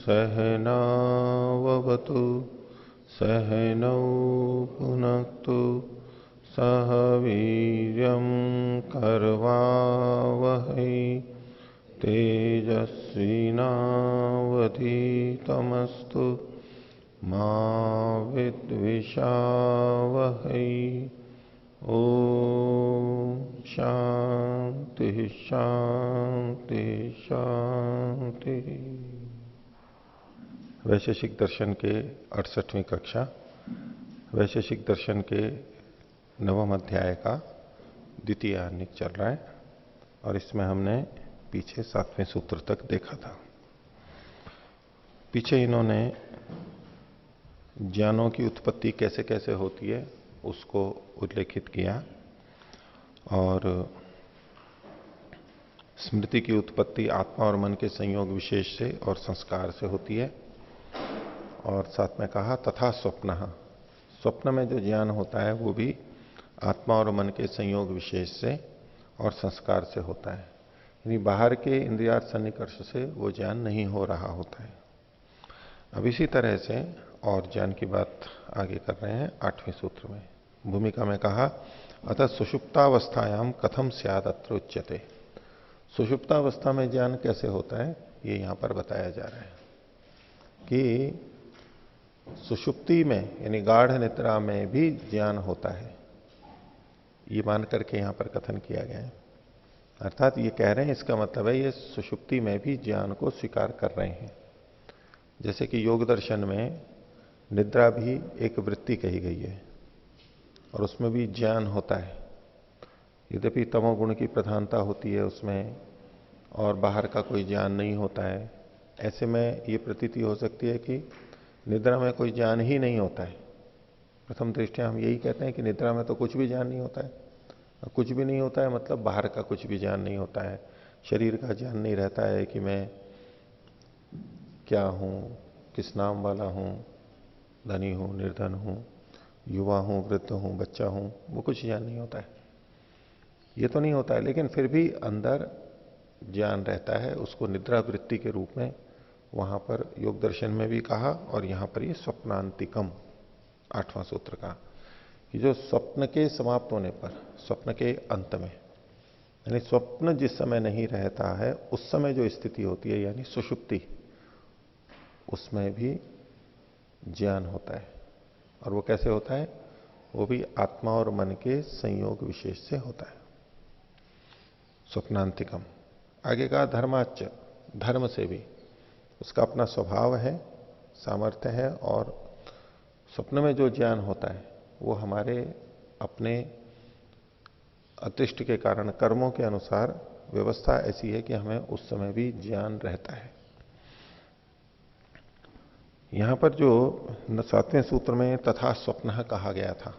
सहनावतु सहनौ भुनक्तु सह वीर्यं करवावहै तेजस्विनावधीतमस्तु मा विद्विषावहै। ओम शांति शांति शांति। वैशेषिक दर्शन के 68वीं कक्षा, वैशेषिक दर्शन के 9वें अध्याय का द्वितीय आनिक चल रहा है और इसमें हमने पीछे 7वें सूत्र तक देखा था। पीछे इन्होंने ज्ञानों की उत्पत्ति कैसे कैसे होती है उसको उल्लेखित किया और स्मृति की उत्पत्ति आत्मा और मन के संयोग विशेष से और संस्कार से होती है। और साथ में कहा तथा स्वप्न, स्वप्न में जो ज्ञान होता है वो भी आत्मा और मन के संयोग विशेष से और संस्कार से होता है, यानी बाहर के इंद्रियार्थ सन्निकर्ष से वो ज्ञान नहीं हो रहा होता है। अब इसी तरह से और ज्ञान की बात आगे कर रहे हैं 8वें सूत्र में। भूमिका में कहा अतः सुषुप्तावस्थायाम कथम स्याद अत्र उच्यते। सुषुप्तावस्था में ज्ञान कैसे होता है ये यहां पर बताया जा रहा है कि सुषुप्ति में यानी गाढ़ निद्रा में भी ज्ञान होता है, ये मान करके यहां पर कथन किया गया है। अर्थात ये कह रहे हैं, इसका मतलब है ये सुषुप्ति में भी ज्ञान को स्वीकार कर रहे हैं। जैसे कि योग दर्शन में निद्रा भी एक वृत्ति कही गई है और उसमें भी ज्ञान होता है, यद्यपि तमोगुण की प्रधानता होती है उसमें और बाहर का कोई ज्ञान नहीं होता है। ऐसे में ये प्रतीति हो सकती है कि निद्रा में कोई ज्ञान ही नहीं होता है। प्रथम दृष्टया हम यही कहते हैं कि निद्रा में तो कुछ भी ज्ञान नहीं होता है। कुछ भी नहीं होता है मतलब बाहर का कुछ भी ज्ञान नहीं होता है, शरीर का ज्ञान नहीं रहता है कि मैं क्या हूं, किस नाम वाला हूं, धनी हूं, निर्धन हूं, युवा हूं, वृद्ध हूं, बच्चा हूं, वो कुछ ज्ञान नहीं होता है, ये तो नहीं होता है। लेकिन फिर भी अंदर ज्ञान रहता है, उसको निद्रा वृत्ति के रूप में वहां पर योग दर्शन में भी कहा और यहां पर ये स्वप्नांतिकम 8वां सूत्र का कि जो स्वप्न के समाप्त होने पर, स्वप्न के अंत में, यानी स्वप्न जिस समय नहीं रहता है उस समय जो स्थिति होती है यानी सुषुप्ति, उसमें भी ज्ञान होता है। और वो कैसे होता है? वो भी आत्मा और मन के संयोग विशेष से होता है, स्वप्नांतिकम। आगे का धर्माच्च, धर्म से भी, उसका अपना स्वभाव है, सामर्थ्य है और स्वप्न में जो ज्ञान होता है वो हमारे अपने अदृष्ट के कारण कर्मों के अनुसार व्यवस्था ऐसी है कि हमें उस समय भी ज्ञान रहता है। यहां पर जो 7वें सूत्र में तथा स्वप्न कहा गया था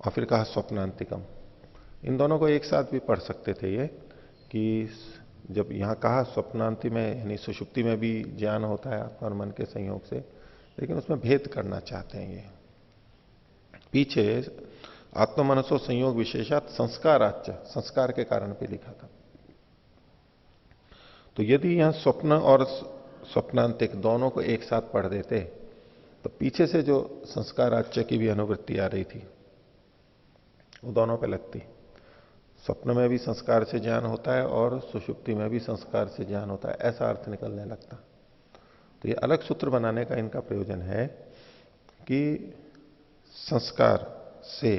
और फिर कहा स्वप्नांतिकम, इन दोनों को एक साथ भी पढ़ सकते थे ये कि जब यहां कहा स्वप्नांति में यानी सुषुप्ति में भी ज्ञान होता है आत्मा और मन के संयोग से, लेकिन उसमें भेद करना चाहते हैं ये। पीछे आत्ममनसो संयोग विशेषात संस्काराच्च, संस्कार के कारण भी लिखा था। तो यदि यहां स्वप्न और स्वप्नांतिक दोनों को एक साथ पढ़ देते तो पीछे से जो संस्काराच्च की भी अनुवृत्ति आ रही थी वो दोनों पे लगती। स्वप्न में भी संस्कार से ज्ञान होता है और सुषुप्ति में भी संस्कार से ज्ञान होता है, ऐसा अर्थ निकलने लगता। तो ये अलग सूत्र बनाने का इनका प्रयोजन है कि संस्कार से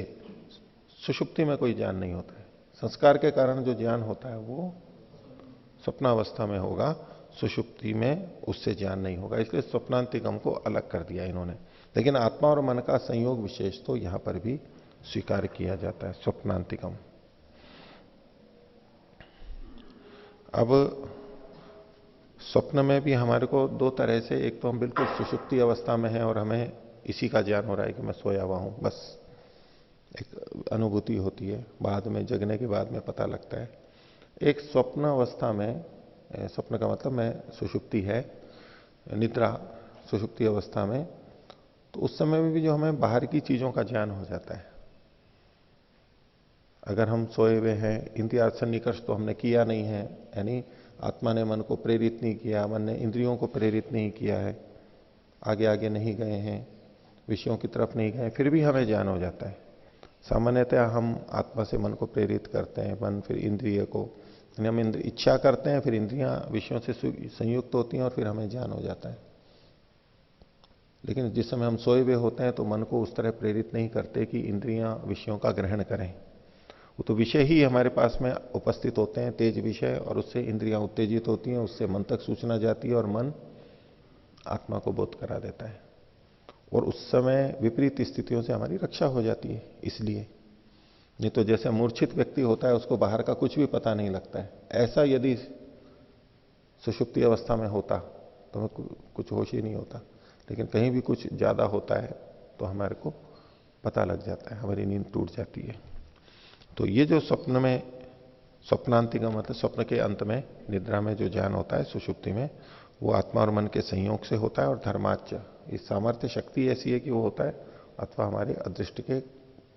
सुषुप्ति में कोई ज्ञान नहीं होता है, संस्कार के कारण जो ज्ञान होता है वो स्वप्नावस्था में होगा, सुषुप्ति में उससे ज्ञान नहीं होगा। इसलिए स्वप्नांतिकम को अलग कर दिया इन्होंने। लेकिन आत्मा और मन का संयोग विशेष तो यहां पर भी स्वीकार किया जाता है, स्वप्नांतिकम। अब स्वप्न में भी हमारे को दो तरह से, एक तो हम बिल्कुल सुषुप्ति अवस्था में हैं और हमें इसी का ज्ञान हो रहा है कि मैं सोया हुआ हूं, बस एक अनुभूति होती है, बाद में जगने के बाद में पता लगता है। एक स्वप्न अवस्था में, स्वप्न का मतलब मैं सुषुप्ति है, निद्रा सुषुप्ति अवस्था में, तो उस समय में भी जो हमें बाहर की चीजों का ज्ञान हो जाता है। अगर हम सोए हुए हैं, इंद्रियार्थ सन्निकर्ष तो हमने किया नहीं है, यानी आत्मा ने मन को प्रेरित नहीं किया, मन ने इंद्रियों को प्रेरित नहीं किया है, आगे आगे नहीं गए हैं, विषयों की तरफ नहीं गए, फिर भी हमें ज्ञान हो जाता है। सामान्यतः हम आत्मा से मन को प्रेरित करते हैं, मन फिर इंद्रिय को, यानी हम इच्छा करते हैं, फिर इंद्रियां विषयों से संयुक्त होती हैं और फिर हमें ज्ञान हो जाता है। लेकिन जिस समय हम सोए हुए होते हैं तो मन को उस तरह प्रेरित नहीं करते कि इंद्रियां विषयों का ग्रहण करें। वो तो विषय ही हमारे पास में उपस्थित होते हैं, तेज विषय, और उससे इंद्रियां उत्तेजित होती हैं, उससे मन तक सूचना जाती है और मन आत्मा को बोध करा देता है। और उस समय विपरीत स्थितियों से हमारी रक्षा हो जाती है। इसलिए नहीं तो जैसे मूर्छित व्यक्ति होता है, उसको बाहर का कुछ भी पता नहीं लगता है, ऐसा यदि सुषुप्ति अवस्था में होता तो हमें कुछ होश ही नहीं होता। लेकिन कहीं भी कुछ ज्यादा होता है तो हमारे को पता लग जाता है, हमारी नींद टूट जाती है। तो ये जो स्वप्न में, स्वप्नांति का मतलब स्वप्न के अंत में, निद्रा में जो ज्ञान होता है सुषुप्ति में, वो आत्मा और मन के संयोग से होता है। और धर्माच्च, इस सामर्थ्य शक्ति ऐसी है कि वो होता है, अथवा हमारे अदृष्ट के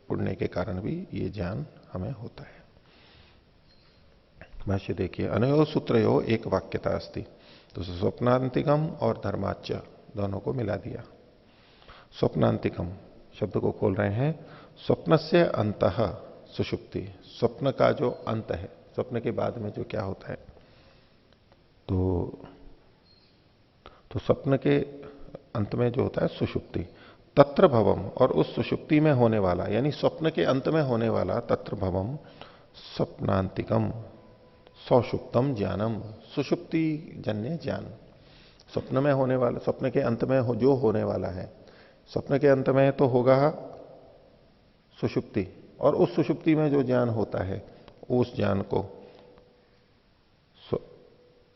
पुण्य के कारण भी ये ज्ञान हमें होता है। भाष्य देखिए, अनयो सूत्रयो एक वाक्यता अस्ति। तो स्वप्नांतिकम और धर्माच्च दोनों को मिला दिया। स्वप्नांतिकम शब्द को खोल रहे हैं, स्वप्न से अंतः सुषुप्ति, स्वप्न का जो अंत है, स्वप्न के बाद में जो क्या होता है, तो स्वप्न के अंत में जो होता है सुषुप्ति, तत्र भवम, और उस सुषुप्ति में होने वाला, यानी स्वप्न के अंत में होने वाला तत्र भवम स्वप्नांतिकम सौषुप्तम ज्ञानम, सुषुप्ति जन्य ज्ञान। स्वप्न में होने वाला, स्वप्न के अंत में जो होने वाला है, स्वप्न के अंत में तो होगा सुषुप्ति, और उस सुषुप्ति में जो ज्ञान होता है, उस ज्ञान को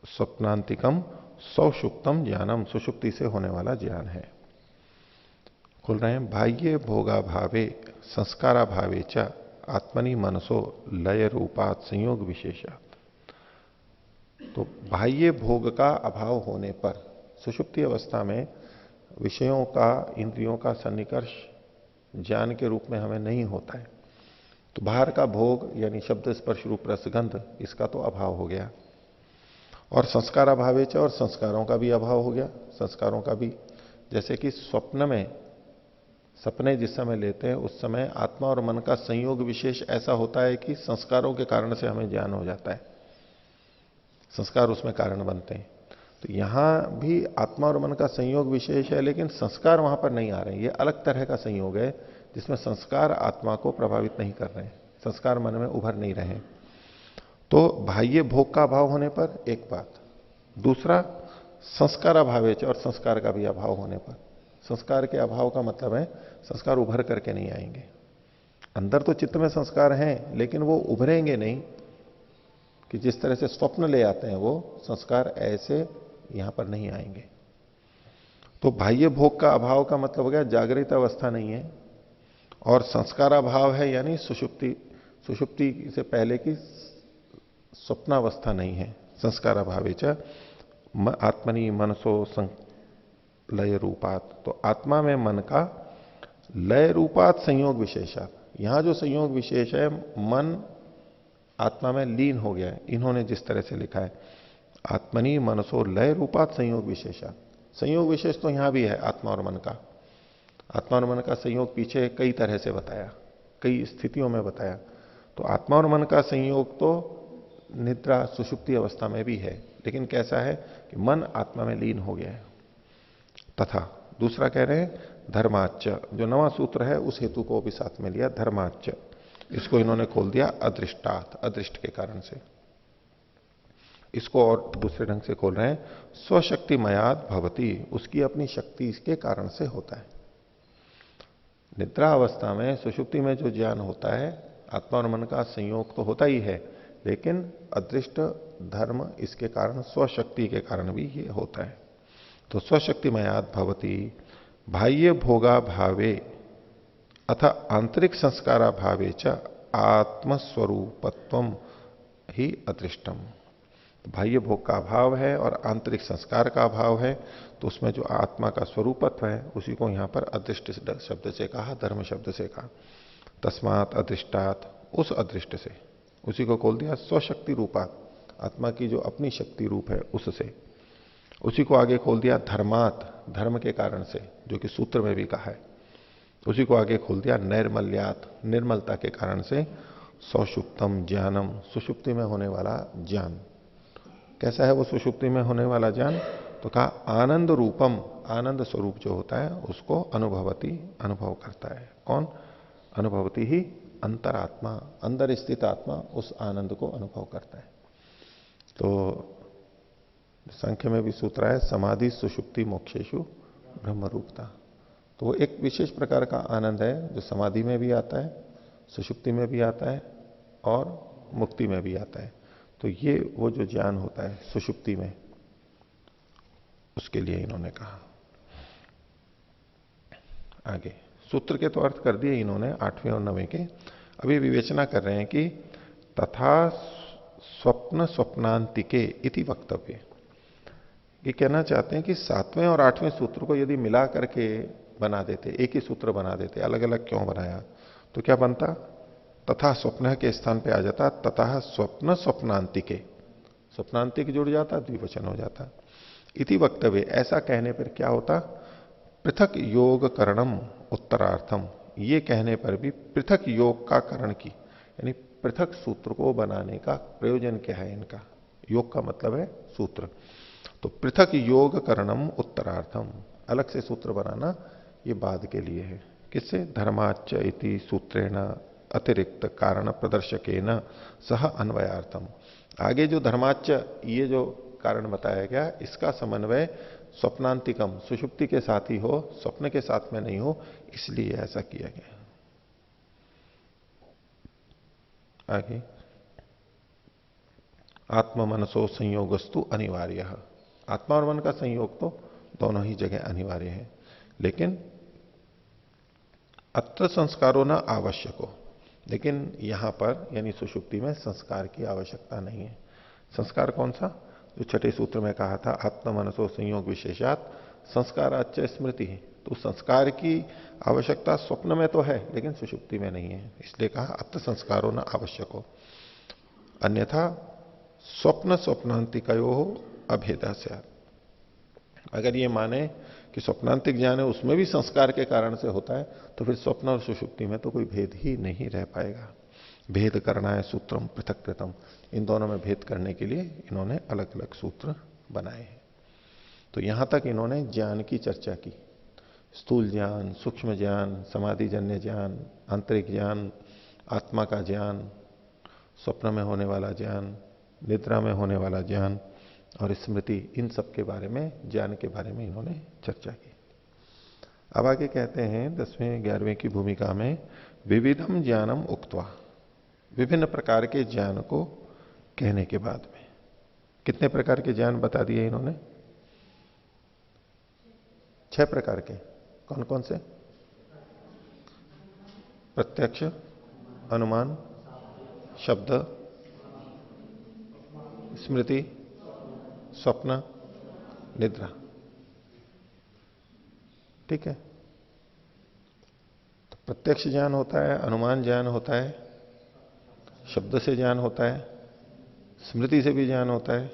स्वप्नांतिकम सौषुप्तम ज्ञानम, सुषुप्ति से होने वाला ज्ञान है। खोल रहे हैं, बाह्य भोगा भावे संस्कारा भावे च आत्मनि मनसो लय रूपात संयोग विशेषात। तो बाह्य भोग का अभाव होने पर सुषुप्ति अवस्था में विषयों का, इंद्रियों का सन्निकर्ष ज्ञान के रूप में हमें नहीं होता है। तो बाहर का भोग यानी शब्द स्पर्श रूप रसगंध, इसका तो अभाव हो गया। और संस्कार अभावे च, और संस्कारों का भी अभाव हो गया। संस्कारों का भी, जैसे कि स्वप्न में, सपने जिस समय लेते हैं उस समय आत्मा और मन का संयोग विशेष ऐसा होता है कि संस्कारों के कारण से हमें ज्ञान हो जाता है, संस्कार उसमें कारण बनते हैं। तो यहां भी आत्मा और मन का संयोग विशेष है, लेकिन संस्कार वहां पर नहीं आ रहे हैं। ये अलग तरह का संयोग है जिसमें संस्कार आत्मा को प्रभावित नहीं कर रहे हैं, संस्कार मन में उभर नहीं रहे। तो बाह्य भोग का अभाव होने पर एक बात, दूसरा संस्कार अभाव है, और संस्कार का भी अभाव होने पर, संस्कार के अभाव का मतलब है संस्कार उभर करके नहीं आएंगे। अंदर तो चित्त में संस्कार हैं, लेकिन वो उभरेंगे नहीं कि जिस तरह से स्वप्न ले आते हैं, वो संस्कार ऐसे यहां पर नहीं आएंगे। तो बाह्य भोग का अभाव का मतलब हो गया जागृत अवस्था नहीं है, और संस्कार अभाव है यानी सुषुप्ति, सुषुप्ति से पहले की स्वप्नावस्था नहीं है। संस्कार अभावे च आत्मनि मनसो लय रूपात, तो आत्मा में मन का लय रूपात संयोग विशेषात, यहां जो संयोग विशेष है, मन आत्मा में लीन हो गया है। इन्होंने जिस तरह से लिखा है, आत्मनि मनसो लय रूपात संयोग विशेषात, संयोग विशेष तो यहां भी है आत्मा और मन का। आत्मा और मन का संयोग पीछे कई तरह से बताया, कई स्थितियों में बताया। तो आत्मा और मन का संयोग तो निद्रा सुषुप्ति अवस्था में भी है, लेकिन कैसा है कि मन आत्मा में लीन हो गया है। तथा दूसरा कह रहे हैं धर्माच्च, जो नवा सूत्र है उस हेतु को भी साथ में लिया, धर्माच्च, इसको इन्होंने खोल दिया अदृष्टात, अदृष्ट के कारण से। इसको और दूसरे ढंग से खोल रहे हैं, स्वशक्ति मयाद भवती, उसकी अपनी शक्ति के कारण से होता है। निद्रा अवस्था में, सुषुप्ति में जो ज्ञान होता है, आत्मा और मन का संयोग तो होता ही है, लेकिन अदृष्ट धर्म इसके कारण, स्वशक्ति के कारण भी ये होता है। तो स्वशक्ति मयाद भवती बाह्य भोगा भावे अथ आंतरिक संस्कारा भावे च आत्मस्वरूपत्वम ही अदृष्टम। बाह्य भोग का अभाव है और आंतरिक संस्कार का अभाव है, तो उसमें जो आत्मा का स्वरूपत्व है उसी को यहां पर अदृष्ट शब्द से कहा, धर्म शब्द से कहा। तस्मात अदृष्टात, उस अदृष्ट से, उसी को खोल दिया स्वशक्ति रूपात, आत्मा की जो अपनी शक्ति रूप है उससे। उसी को आगे खोल दिया धर्मात, धर्म के कारण से, जो कि सूत्र में भी कहा है। उसी को आगे खोल दिया नैर्मल्यात, निर्मलता के कारण से सौषुप्तम ज्ञानम, सुषुप्ति में होने वाला ज्ञान। कैसा है वो सुषुप्ति में होने वाला ज्ञान? तो कहा आनंद रूपम, आनंद स्वरूप जो होता है उसको अनुभवती, अनुभव करता है। कौन? अनुभवती ही अंतरात्मा, अंदर स्थित आत्मा उस आनंद को अनुभव करता है। तो संख्या में भी सूत्र है समाधि सुषुप्ति मोक्षेशु ब्रह्म रूपता। तो वो एक विशेष प्रकार का आनंद है जो समाधि में भी आता है, सुषुप्ति में भी आता है और मुक्ति में भी आता है। तो ये वो जो ज्ञान होता है सुषुप्ति में, उसके लिए इन्होंने कहा। आगे सूत्र के तो अर्थ कर दिए इन्होंने 8वें और 9वें के। अभी विवेचना कर रहे हैं कि तथा स्वप्न स्वप्नांतिके इति वक्तव्य। ये कहना चाहते हैं कि 7वें और 8वें सूत्र को यदि मिला करके बना देते, एक ही सूत्र बना देते, अलग अलग क्यों बनाया? तो क्या बनता? तथा स्वप्न के स्थान पे आ जाता तथा स्वप्न स्वप्नांतिके, स्वप्नांतिक जुड़ जाता, द्विवचन हो जाता। इति वक्तव्य, ऐसा कहने पर क्या होता? पृथक योग करणम उत्तरार्थम, ये कहने पर भी पृथक योग का करण की, यानी पृथक सूत्र को बनाने का प्रयोजन क्या है इनका? योग का मतलब है सूत्र। तो पृथक योग करणम उत्तरार्थम, अलग से सूत्र बनाना ये बाद के लिए है। किससे? धर्माच इति सूत्रेण अतिरिक्त कारण प्रदर्शकेन सह अन्वयार्थम। आगे जो धर्माच, ये जो कारण बताया गया, इसका समन्वय स्वप्नांतिकम, सुषुप्ति के साथ ही हो, स्वप्न के साथ में नहीं हो, इसलिए ऐसा किया गया। आगे आत्मा मनसो संयोगस्तु अनिवार्य, आत्मा और मन का संयोग तो दोनों ही जगह अनिवार्य है, लेकिन अत्र संस्कारों न आवश्यको, लेकिन यहां पर यानी सुषुप्ति में संस्कार की आवश्यकता नहीं है। संस्कार कौन सा? जो छठे सूत्र में कहा था आत्मा मनसो संयोग विशेषात संस्काराच स्मृति, तो संस्कार की आवश्यकता स्वप्न में तो है लेकिन सुषुप्ति में नहीं है, इसलिए कहा अत्र संस्कारों न आवश्यको। अन्यथा स्वप्न स्वप्नांतिकयो अभेदा से, अगर ये माने कि स्वप्नांतिक ज्ञान है उसमें भी संस्कार के कारण से होता है, तो फिर स्वप्न और सुषुप्ति में तो कोई भेद ही नहीं रह पाएगा। भेद करना है सूत्रम पृथक कृतम, इन दोनों में भेद करने के लिए इन्होंने अलग अलग सूत्र बनाए हैं। तो यहां तक इन्होंने ज्ञान की चर्चा की, स्थूल ज्ञान, सूक्ष्म ज्ञान, समाधिजन्य ज्ञान, आंतरिक ज्ञान, आत्मा का ज्ञान, स्वप्न में होने वाला ज्ञान, निद्रा में होने वाला ज्ञान और स्मृति, इन सब के बारे में, ज्ञान के बारे में इन्होंने चर्चा की। अब आगे कहते हैं 10वें 11वें की भूमिका में विविधम ज्ञानम उक्त्वा, विभिन्न प्रकार के ज्ञान को कहने के बाद में कितने प्रकार के ज्ञान बता दिए इन्होंने? 6 प्रकार के। कौन कौन से? प्रत्यक्ष, अनुमान, शब्द, स्मृति, स्वप्न, निद्रा। ठीक है। तो प्रत्यक्ष ज्ञान होता है, अनुमान ज्ञान होता है, शब्द से ज्ञान होता है, स्मृति से भी ज्ञान होता है,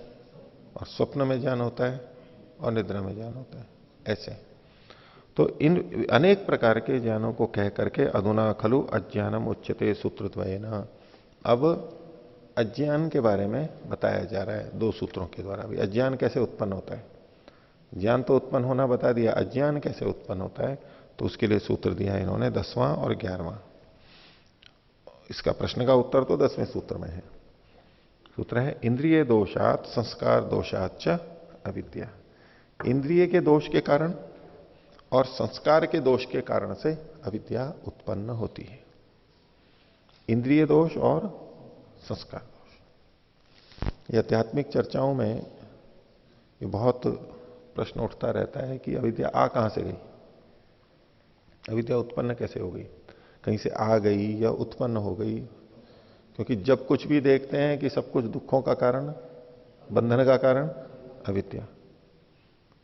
और स्वप्न में ज्ञान होता है, और निद्रा में ज्ञान होता है। ऐसे तो इन अनेक प्रकार के ज्ञानों को कह करके अधुना खलु अज्ञानम उच्यते सूत्रद्वयेन, अब अज्ञान के बारे में बताया जा रहा है 2 सूत्रों के द्वारा भी। अज्ञान कैसे उत्पन्न होता है? ज्ञान तो उत्पन्न होना बता दिया, अज्ञान कैसे उत्पन्न होता है? तो उसके लिए सूत्र दिया इन्होंने 10वां और 11वां। इसका प्रश्न का उत्तर तो 10वें सूत्र में है। सूत्र है इंद्रिय दोषात संस्कार दोषाच अविद्या। इंद्रिय के दोष के कारण और संस्कार के दोष के कारण से अविद्या उत्पन्न होती है। इंद्रिय दोष और संस्कार दोष। ये आध्यात्मिक चर्चाओं में ये बहुत प्रश्न उठता रहता है कि अविद्या आ कहां से गई, अविद्या उत्पन्न कैसे हो गई, कहीं से आ गई या उत्पन्न हो गई? क्योंकि जब कुछ भी देखते हैं कि सब कुछ दुखों का कारण, बंधन का कारण अविद्या।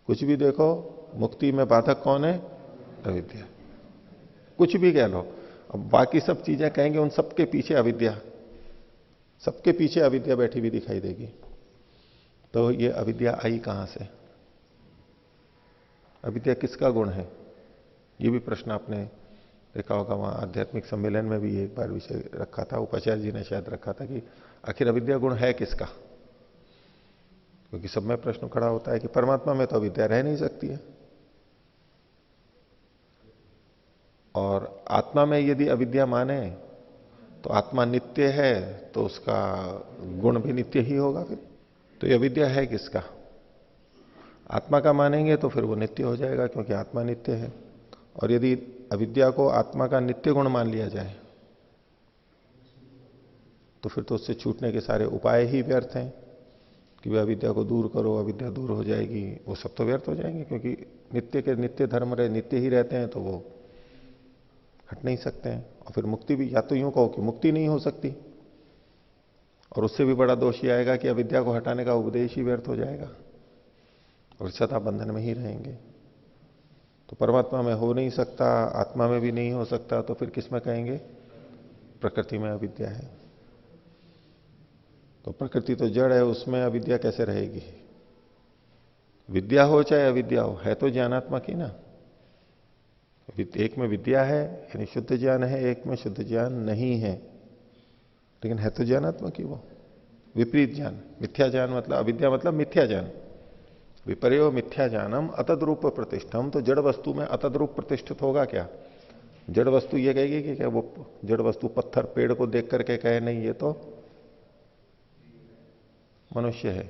कुछ भी देखो, मुक्ति में बाधक कौन है? अविद्या। कुछ भी कह लो, अब बाकी सब चीजें कहेंगे उन सबके पीछे अविद्या, सबके पीछे अविद्या बैठी हुई दिखाई देगी। तो ये अविद्या आई कहां से? अविद्या किसका गुण है? ये भी प्रश्न आपने देखा होगा, वहां आध्यात्मिक सम्मेलन में भी एक बार विषय रखा था, उपाचार्य जी ने शायद रखा था कि आखिर अविद्या गुण है किसका? क्योंकि सब में प्रश्न खड़ा होता है कि परमात्मा में तो अविद्या रह नहीं सकती है, और आत्मा में यदि अविद्या माने तो आत्मा नित्य है, तो उसका गुण भी नित्य ही होगा फिर। तो ये अविद्या है किसका? आत्मा का मानेंगे तो फिर वो नित्य हो जाएगा, क्योंकि आत्मा नित्य है। और यदि अविद्या को आत्मा का नित्य गुण मान लिया जाए तो फिर तो उससे छूटने के सारे उपाय ही व्यर्थ हैं कि वह अविद्या को दूर करो, अविद्या दूर हो जाएगी, वो सब तो व्यर्थ हो जाएंगे, क्योंकि नित्य के नित्य धर्म रहे, नित्य ही रहते हैं, तो वो हट नहीं सकते हैं। और फिर मुक्ति भी, या तो यूं कहो कि मुक्ति नहीं हो सकती, और उससे भी बड़ा दोष ये आएगा कि अविद्या को हटाने का उपदेश ही व्यर्थ हो जाएगा और सदा बंधन में ही रहेंगे। तो परमात्मा में हो नहीं सकता, आत्मा में भी नहीं हो सकता, तो फिर किस में कहेंगे? प्रकृति में अविद्या है। तो प्रकृति तो जड़ है, उसमें अविद्या कैसे रहेगी? विद्या हो चाहे अविद्या हो, है तो ज्ञानात्मक ही ना। एक में विद्या है यानी शुद्ध ज्ञान है, एक में शुद्ध ज्ञान नहीं है, लेकिन है तो ज्ञानात्मक ही वो। विपरीत ज्ञान, मिथ्या ज्ञान मतलब, अविद्या मतलब मिथ्या ज्ञान। विपर्यो मिथ्या ज्ञानम अतद्रूप प्रतिष्ठम। तो जड़ वस्तु में अतद्रूप प्रतिष्ठित होगा क्या? जड़ वस्तु ये कहेगी कि क्या वो जड़ वस्तु पत्थर पेड़ को देख करके कहे नहीं ये तो मनुष्य है?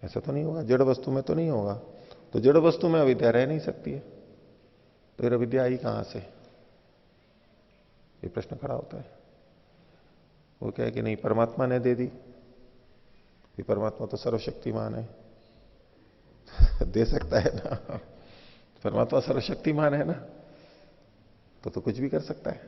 ऐसा तो नहीं होगा, जड़ वस्तु में तो नहीं होगा। तो जड़ वस्तु में अविद्या रह नहीं सकती है, तो फिर अविद्या आई कहां से? ये प्रश्न खड़ा होता है। वो कहे कि नहीं परमात्मा ने दे दी, कि परमात्मा तो सर्वशक्तिमान है दे सकता है ना, परमात्मा सर्वशक्तिमान है ना, तो कुछ भी कर सकता है,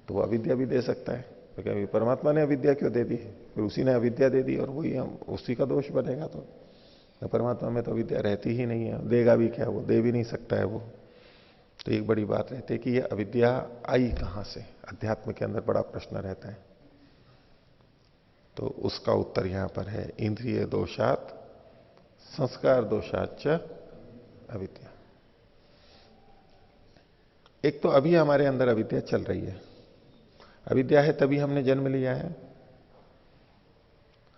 तो वो अविद्या भी दे सकता है। तो क्या परमात्मा ने अविद्या क्यों दे दी? फिर उसी ने अविद्या दे दी और वही हम उसी का दोष बनेगा। तो परमात्मा में तो अविद्या रहती ही नहीं है, देगा भी क्या? वो दे भी नहीं सकता है वो। तो एक बड़ी बात रहती है कि ये अविद्या आई कहां से, अध्यात्म के अंदर बड़ा प्रश्न रहता है। तो उसका उत्तर यहां पर है, इंद्रिय दोषात संस्कार दोषाच अविद्या। एक तो अभी हमारे अंदर अविद्या चल रही है, अविद्या है तभी हमने जन्म लिया है।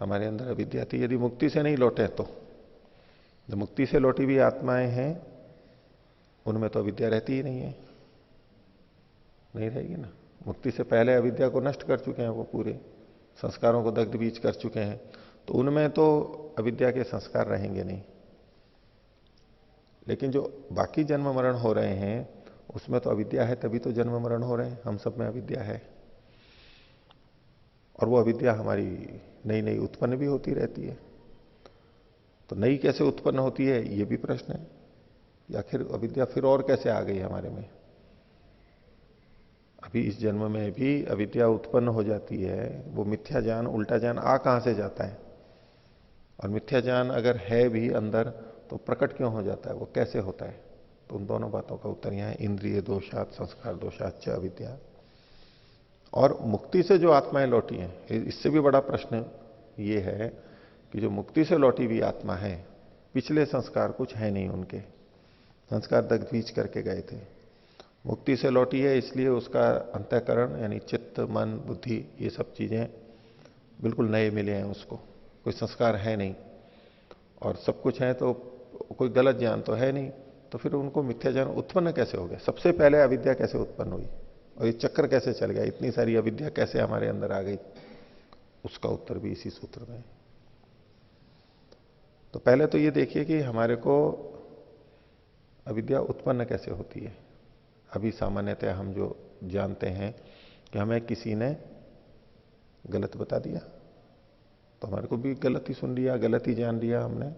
हमारे अंदर अविद्या थी, यदि मुक्ति से नहीं लौटे तो, जो मुक्ति से लौटी हुई आत्माएं हैं उनमें तो अविद्या रहती ही नहीं है, नहीं रहेगी ना। मुक्ति से पहले अविद्या को नष्ट कर चुके हैं वो, पूरे संस्कारों को दग्ध बीज कर चुके हैं, तो उनमें तो अविद्या के संस्कार रहेंगे नहीं। लेकिन जो बाकी जन्म मरण हो रहे हैं उसमें तो अविद्या है तभी तो जन्म मरण हो रहे हैं, हम सब में अविद्या है। और वो अविद्या हमारी नई नई उत्पन्न भी होती रहती है। तो नई कैसे उत्पन्न होती है ये भी प्रश्न है, या फिर अविद्या फिर और कैसे आ गई हमारे में? अभी इस जन्म में भी अविद्या उत्पन्न हो जाती है, वो मिथ्या ज्ञान उल्टा ज्ञान आ कहां से जाता है? और मिथ्या ज्ञान अगर है भी अंदर तो प्रकट क्यों हो जाता है, वो कैसे होता है? तो उन दोनों बातों का उत्तर यहां है, इंद्रिय दोषात संस्कार दोषात च अविद्या। और मुक्ति से जो आत्माएं लौटी हैं, इससे भी बड़ा प्रश्न ये है कि जो मुक्ति से लौटी हुई आत्मा है, पिछले संस्कार कुछ है नहीं, उनके संस्कार दग्धबीज करके गए थे। मुक्ति से लौटी है इसलिए उसका अंतःकरण यानी चित्त मन बुद्धि ये सब चीजें बिल्कुल नए मिले हैं उसको, कोई संस्कार है नहीं, और सब कुछ है तो कोई गलत ज्ञान तो है नहीं, तो फिर उनको मिथ्या ज्ञान उत्पन्न कैसे हो गया? सबसे पहले अविद्या कैसे उत्पन्न हुई और ये चक्र कैसे चल गया? इतनी सारी अविद्या कैसे हमारे अंदर आ गई? उसका उत्तर भी इसी सूत्र में है। तो पहले तो ये देखिए कि हमारे को अविद्या उत्पन्न कैसे होती है। अभी सामान्यतः हम जो जानते हैं कि हमें किसी ने गलत बता दिया तो हमारे को भी गलत ही सुन लिया, गलत ही जान लिया हमने,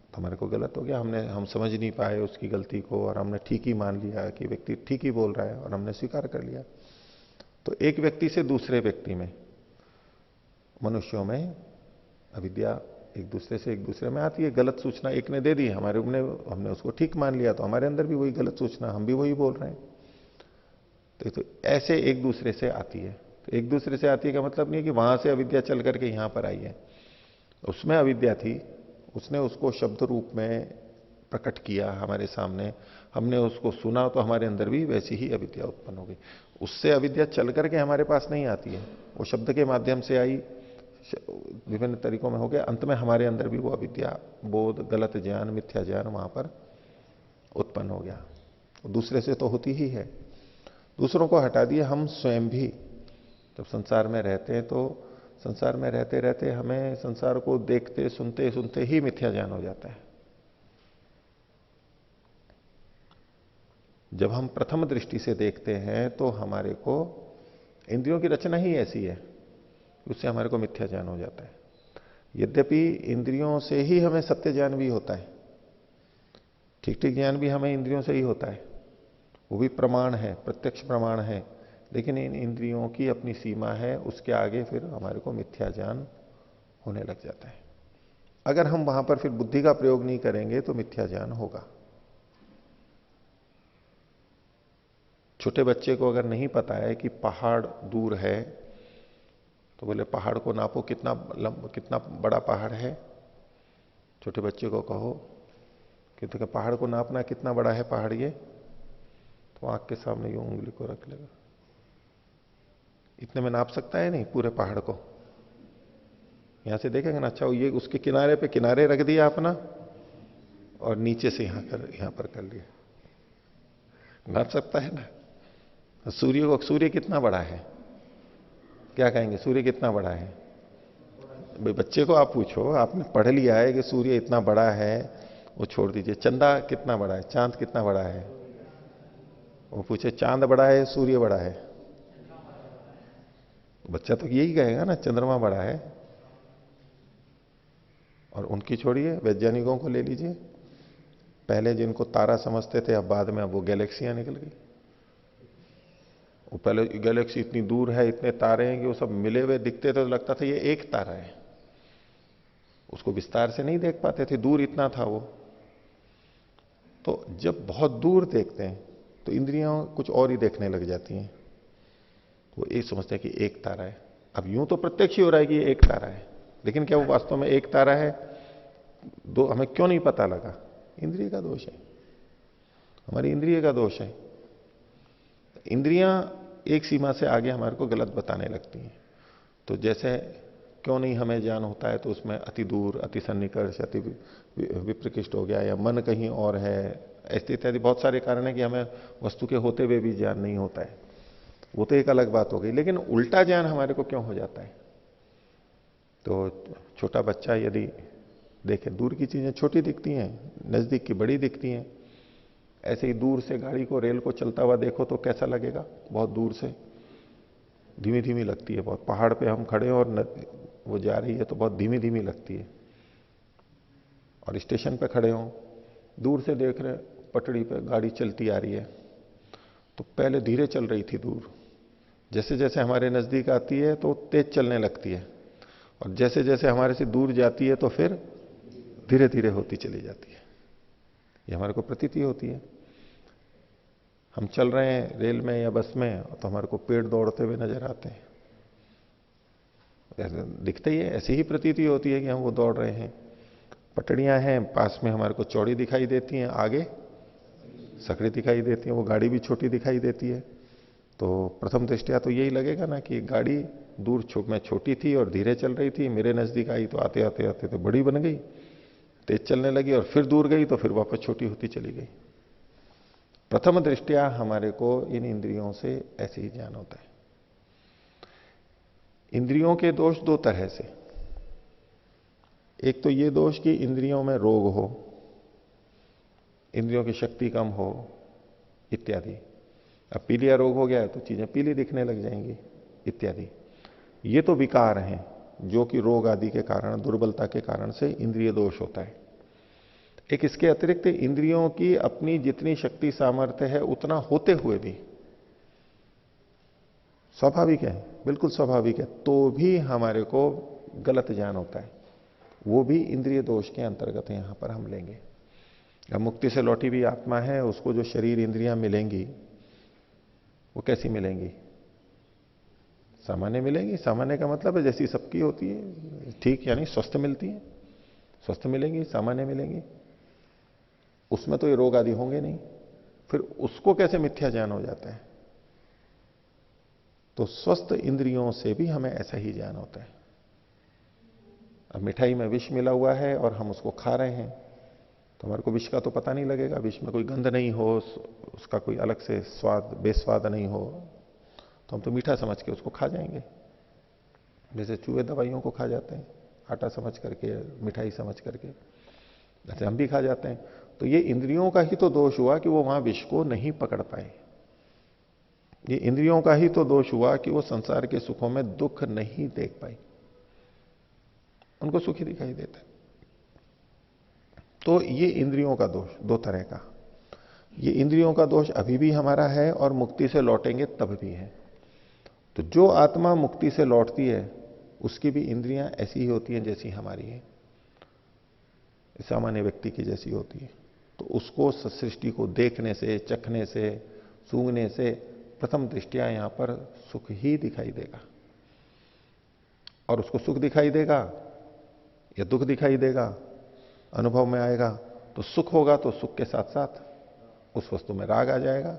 तो हमारे को गलत हो गया। हम समझ नहीं पाए उसकी गलती को और हमने ठीक ही मान लिया कि व्यक्ति ठीक ही बोल रहा है और हमने स्वीकार कर लिया। तो एक व्यक्ति से दूसरे व्यक्ति में, मनुष्यों में अविद्या एक दूसरे से एक दूसरे में आती है। गलत सूचना एक ने दे दी, हमने उसको ठीक मान लिया, तो हमारे अंदर भी वही गलत सूचना, हम भी वही बोल रहे हैं। तो ऐसे एक दूसरे से आती है। तो एक दूसरे से आती है का मतलब नहीं है कि वहां से अविद्या चल करके यहां पर आई है। उसमें अविद्या थी, उसने उसको शब्द रूप में प्रकट किया हमारे सामने, हमने उसको सुना तो हमारे अंदर भी वैसी ही अविद्या उत्पन्न हो गई। उससे अविद्या चल करके हमारे पास नहीं आती है, वो शब्द के माध्यम से आई, विभिन्न तरीकों में हो गया, अंत में हमारे अंदर भी वो अविद्या, बोध, गलत ज्ञान, मिथ्या ज्ञान वहां पर उत्पन्न हो गया। दूसरे से तो होती ही है, दूसरों को हटा दिए, हम स्वयं भी जब संसार में रहते हैं तो संसार में रहते रहते हमें संसार को देखते सुनते सुनते ही मिथ्या ज्ञान हो जाता है। जब हम प्रथम दृष्टि से देखते हैं तो हमारे को इंद्रियों की रचना ही ऐसी है, उससे हमारे को मिथ्या ज्ञान हो जाता है। यद्यपि इंद्रियों से ही हमें सत्य ज्ञान भी होता है, ठीक ठीक ज्ञान भी हमें इंद्रियों से ही होता है, वो भी प्रमाण है, प्रत्यक्ष प्रमाण है, लेकिन इन इंद्रियों की अपनी सीमा है, उसके आगे फिर हमारे को मिथ्या ज्ञान होने लग जाता है। अगर हम वहां पर फिर बुद्धि का प्रयोग नहीं करेंगे तो मिथ्या ज्ञान होगा। छोटे बच्चे को अगर नहीं पता है कि पहाड़ दूर है तो बोले पहाड़ को नापो, कितना बड़ा पहाड़ है। छोटे बच्चे को कहो कि तो पहाड़ को नापना कितना बड़ा है पहाड़ ये, तो आंख के सामने यूं उंगली को रख लेगा, इतने में नाप सकता है नहीं पूरे पहाड़ को। यहां से देखेंगे ना, अच्छा ये उसके किनारे पे किनारे रख दिया अपना और नीचे से यहां पर कर लिया, नाप सकता है ना। सूर्य कितना बड़ा है, क्या कहेंगे सूर्य कितना बड़ा है? भाई बच्चे को आप पूछो, आपने पढ़ लिया है कि सूर्य इतना बड़ा है, वो छोड़ दीजिए। चंदा कितना बड़ा है, चांद कितना बड़ा है, वो पूछे चांद बड़ा है सूर्य बड़ा है, बच्चा तो यही कहेगा ना चंद्रमा बड़ा है। और उनकी छोड़िए, वैज्ञानिकों को ले लीजिए, पहले जिनको तारा समझते थे अब बाद में अब वो गैलेक्सियां निकल गई। वो पहले गैलेक्सी इतनी दूर है, इतने तारे हैं कि वो सब मिले हुए दिखते थे तो लगता था ये एक तारा है, उसको विस्तार से नहीं देख पाते थे, दूर इतना था वो। तो जब बहुत दूर देखते हैं तो इंद्रियां कुछ और ही देखने लग जाती हैं, वो एक समझते हैं कि एक तारा है। अब यूं तो प्रत्यक्ष ही हो रहा है कि ये एक तारा है, लेकिन क्या वो वास्तव में एक तारा है? दो हमें क्यों नहीं पता लगा? इंद्रिय का दोष है, हमारी इंद्रिय का दोष है। इंद्रियां एक सीमा से आगे हमारे को गलत बताने लगती हैं। तो जैसे क्यों नहीं हमें ज्ञान होता है, तो उसमें अति दूर, अति सन्निकर्ष, अति विप्रकृष्ट हो गया, या मन कहीं और है, ऐसे इत्यादि बहुत सारे कारण है कि हमें वस्तु के होते हुए भी ज्ञान नहीं होता है। वो तो एक अलग बात हो गई, लेकिन उल्टा ज्ञान हमारे को क्यों हो जाता है? तो छोटा बच्चा यदि देखे, दूर की चीजें छोटी दिखती हैं, नजदीक की बड़ी दिखती हैं। ऐसे ही दूर से गाड़ी को, रेल को चलता हुआ देखो तो कैसा लगेगा? बहुत दूर से धीमी धीमी लगती है बहुत। पहाड़ पे हम खड़े हैं और वो जा रही है तो बहुत धीमी धीमी लगती है। और स्टेशन पे खड़े हो, दूर से देख रहे, पटड़ी पे गाड़ी चलती आ रही है, तो पहले धीरे चल रही थी दूर, जैसे जैसे हमारे नजदीक आती है तो तेज चलने लगती है, और जैसे जैसे हमारे से दूर जाती है तो फिर धीरे धीरे होती चली जाती है। ये हमारे को प्रतीति होती है। हम चल रहे हैं रेल में या बस में तो हमारे को पेड़ दौड़ते हुए नजर आते हैं, ऐसे दिखते ही है, ऐसी ही प्रतीति होती है कि हम वो दौड़ रहे हैं। पटड़ियां हैं पास में, हमारे को चौड़ी दिखाई देती हैं, आगे सकड़ी दिखाई देती हैं, वो गाड़ी भी छोटी दिखाई देती है। तो प्रथम दृष्टया तो यही लगेगा ना कि गाड़ी दूर में छोटी थी और धीरे चल रही थी, मेरे नजदीक आई तो आते आते आते तो बड़ी बन गई, तेज चलने लगी, और फिर दूर गई तो फिर वापस छोटी होती चली गई। प्रथम दृष्टया हमारे को इन इंद्रियों से ऐसे ही ज्ञान होता है। इंद्रियों के दोष दो तरह से, एक तो ये दोष कि इंद्रियों में रोग हो, इंद्रियों की शक्ति कम हो इत्यादि। अब पीलिया रोग हो गया है तो चीजें पीली दिखने लग जाएंगी इत्यादि। ये तो विकार हैं जो कि रोग आदि के कारण, दुर्बलता के कारण से इंद्रिय दोष होता है। एक इसके अतिरिक्त इंद्रियों की अपनी जितनी शक्ति सामर्थ्य है उतना होते हुए भी, स्वाभाविक है, बिल्कुल स्वाभाविक है, तो भी हमारे को गलत ज्ञान होता है, वो भी इंद्रिय दोष के अंतर्गत यहां पर हम लेंगे। अब मुक्ति से लौटी भी आत्मा है, उसको जो शरीर इंद्रियां मिलेंगी वो कैसी मिलेंगी? सामान्य मिलेंगी, सामान्य का मतलब है जैसी सबकी होती है, ठीक, यानी स्वस्थ मिलती है, स्वस्थ मिलेंगी, सामान्य मिलेंगी, उसमें तो ये रोग आदि होंगे नहीं। फिर उसको कैसे मिथ्या ज्ञान हो जाता है? तो स्वस्थ इंद्रियों से भी हमें ऐसा ही ज्ञान होता है। अब मिठाई में विष मिला हुआ है और हम उसको खा रहे हैं, तो हमारे को विष का तो पता नहीं लगेगा, विष में कोई गंध नहीं हो, उसका कोई अलग से स्वाद बेस्वाद नहीं हो, तो हम तो मीठा समझ के उसको खा जाएंगे, जैसे चूहे दवाइयों को खा जाते हैं आटा समझ करके, मिठाई समझ करके, जैसे हम भी खा जाते हैं। तो ये इंद्रियों का ही तो दोष हुआ कि वो वहां विष को नहीं पकड़ पाए। ये इंद्रियों का ही तो दोष हुआ कि वो संसार के सुखों में दुख नहीं देख पाई, उनको सुखी दिखाई देता है। तो ये इंद्रियों का दोष दो तरह का, ये इंद्रियों का दोष अभी भी हमारा है और मुक्ति से लौटेंगे तब भी है। तो जो आत्मा मुक्ति से लौटती है उसकी भी इंद्रियां ऐसी ही होती हैं जैसी हमारी है, सामान्य व्यक्ति की जैसी होती है। तो उसको सृष्टि को देखने से, चखने से, सूंघने से प्रथम दृष्टिया यहां पर सुख ही दिखाई देगा। और उसको सुख दिखाई देगा या दुख दिखाई देगा, अनुभव में आएगा। तो सुख होगा तो सुख के साथ साथ उस वस्तु में राग आ जाएगा,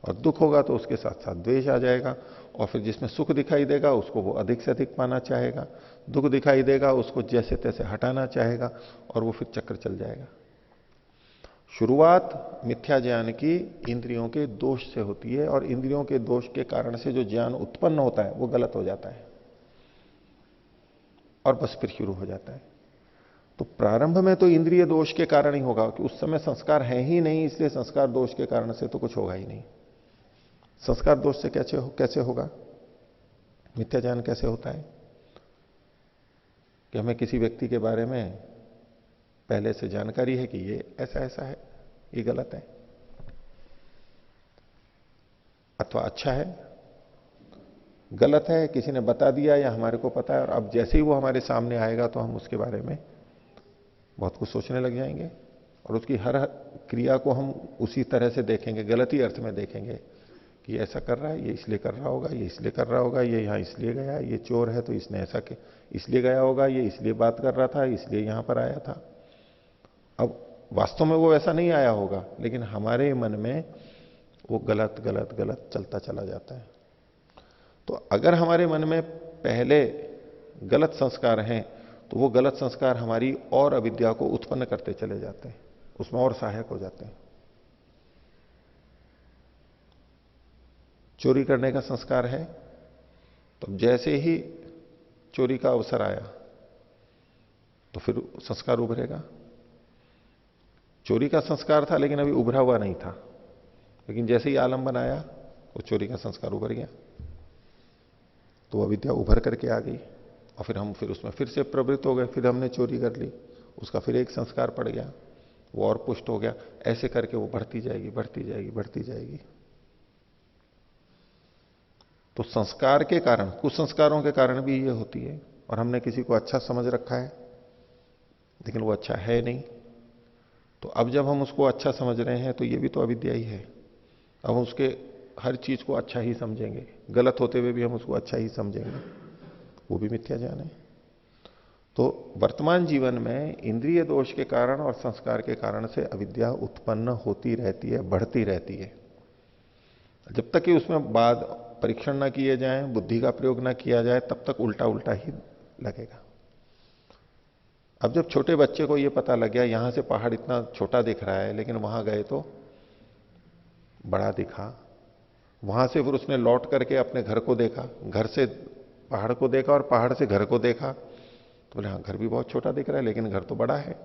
और दुख होगा तो उसके साथ साथ द्वेष आ जाएगा। और फिर जिसमें सुख दिखाई देगा उसको वो अधिक से अधिक पाना चाहेगा, दुख दिखाई देगा उसको जैसे तैसे हटाना चाहेगा, और वो फिर चक्र चल जाएगा। शुरुआत मिथ्या ज्ञान की इंद्रियों के दोष से होती है, और इंद्रियों के दोष के कारण से जो ज्ञान उत्पन्न होता है वो गलत हो जाता है, और बस फिर शुरू हो जाता है। तो प्रारंभ में तो इंद्रिय दोष के कारण ही होगा कि उस समय संस्कार है ही नहीं, इसलिए संस्कार दोष के कारण से तो कुछ होगा ही नहीं। संस्कार दोष से कैसे होगा? मिथ्या ज्ञान कैसे होता है कि हमें किसी व्यक्ति के बारे में पहले से जानकारी है कि ये ऐसा ऐसा है, ये गलत है, अथवा अच्छा है, गलत है, किसी ने बता दिया या हमारे को पता है, और अब जैसे ही वो हमारे सामने आएगा तो हम उसके बारे में बहुत कुछ सोचने लग जाएंगे, और उसकी हर क्रिया को हम उसी तरह से देखेंगे, गलती अर्थ में देखेंगे कि ये ऐसा कर रहा है, ये इसलिए कर रहा होगा, ये इसलिए कर रहा होगा, ये यहां इसलिए गया, ये चोर है तो इसने ऐसा इसलिए गया होगा, ये इसलिए बात कर रहा था, इसलिए यहां पर आया था। अब वास्तव में वो ऐसा नहीं आया होगा, लेकिन हमारे मन में वो गलत गलत गलत चलता चला जाता है। तो अगर हमारे मन में पहले गलत संस्कार हैं तो वो गलत संस्कार हमारी और अविद्या को उत्पन्न करते चले जाते हैं, उसमें और सहायक हो जाते हैं। चोरी करने का संस्कार है तो जैसे ही चोरी का अवसर आया तो फिर संस्कार उभरेगा। चोरी का संस्कार था लेकिन अभी उभरा हुआ नहीं था, लेकिन जैसे ही आलंबन आया वो चोरी का संस्कार उभर गया, तो अविद्या उभर करके आ गई, और फिर उसमें फिर से प्रवृत्त हो गए, फिर हमने चोरी कर ली, उसका फिर एक संस्कार पड़ गया, वो और पुष्ट हो गया, ऐसे करके वो बढ़ती जाएगी बढ़ती जाएगी बढ़ती जाएगी। तो संस्कार के कारण, कुछ संस्कारों के कारण भी ये होती है। और हमने किसी को अच्छा समझ रखा है लेकिन वो अच्छा है नहीं, तो अब जब हम उसको अच्छा समझ रहे हैं तो ये भी तो अविद्या ही है। अब हम उसके हर चीज को अच्छा ही समझेंगे, गलत होते हुए भी हम उसको अच्छा ही समझेंगे, वो भी मिथ्या ज्ञान है। तो वर्तमान जीवन में इंद्रिय दोष के कारण और संस्कार के कारण से अविद्या उत्पन्न होती रहती है, बढ़ती रहती है, जब तक कि उसमें बाद परीक्षण ना किए जाएं, बुद्धि का प्रयोग ना किया जाए, तब तक उल्टा उल्टा ही लगेगा। अब जब छोटे बच्चे को यह पता लग गया यहां से पहाड़ इतना छोटा दिख रहा है, लेकिन वहां गए तो बड़ा दिखा, वहां से फिर उसने लौट करके अपने घर को देखा, घर से पहाड़ को देखा और पहाड़ से घर को देखा, तो बोले हाँ घर भी बहुत छोटा दिख रहा है लेकिन घर तो बड़ा है।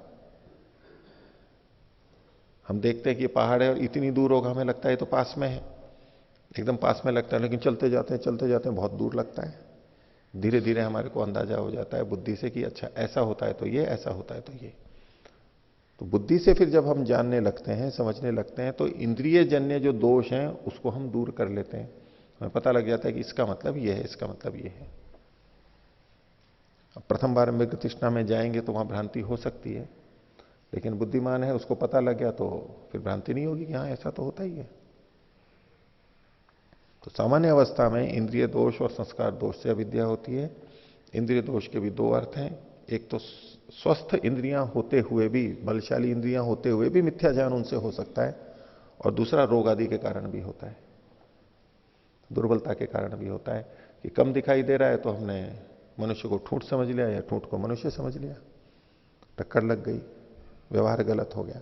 हम देखते हैं कि ये पहाड़ है और इतनी दूर होगा, हमें लगता है तो पास में है, एकदम पास में लगता है, लेकिन चलते जाते हैं बहुत दूर लगता है। धीरे धीरे हमारे को अंदाजा हो जाता है बुद्धि से कि अच्छा ऐसा होता है तो ये, ऐसा होता है तो ये। तो बुद्धि से फिर जब हम जानने लगते हैं, समझने लगते हैं, तो इंद्रिय जन्य जो दोष हैं उसको हम दूर कर लेते हैं। हमें पता लग जाता है कि इसका मतलब ये है, इसका मतलब ये है। अब प्रथम बार मृग तृष्णा में जाएंगे तो वहां भ्रांति हो सकती है, लेकिन बुद्धिमान है उसको पता लग गया तो फिर भ्रांति नहीं होगी कि हाँ ऐसा तो होता ही है। तो सामान्य अवस्था में इंद्रिय दोष और संस्कार दोष से अविद्या होती है। इंद्रिय दोष के भी दो अर्थ हैं। एक तो स्वस्थ इंद्रियां होते हुए भी, बलशाली इंद्रियां होते हुए भी मिथ्या ज्ञान उनसे हो सकता है, और दूसरा रोग आदि के कारण भी होता है, दुर्बलता के कारण भी होता है कि कम दिखाई दे रहा है तो हमने मनुष्य को ठूंठ समझ लिया या ठूंठ को मनुष्य समझ लिया, टक्कर लग गई, व्यवहार गलत हो गया।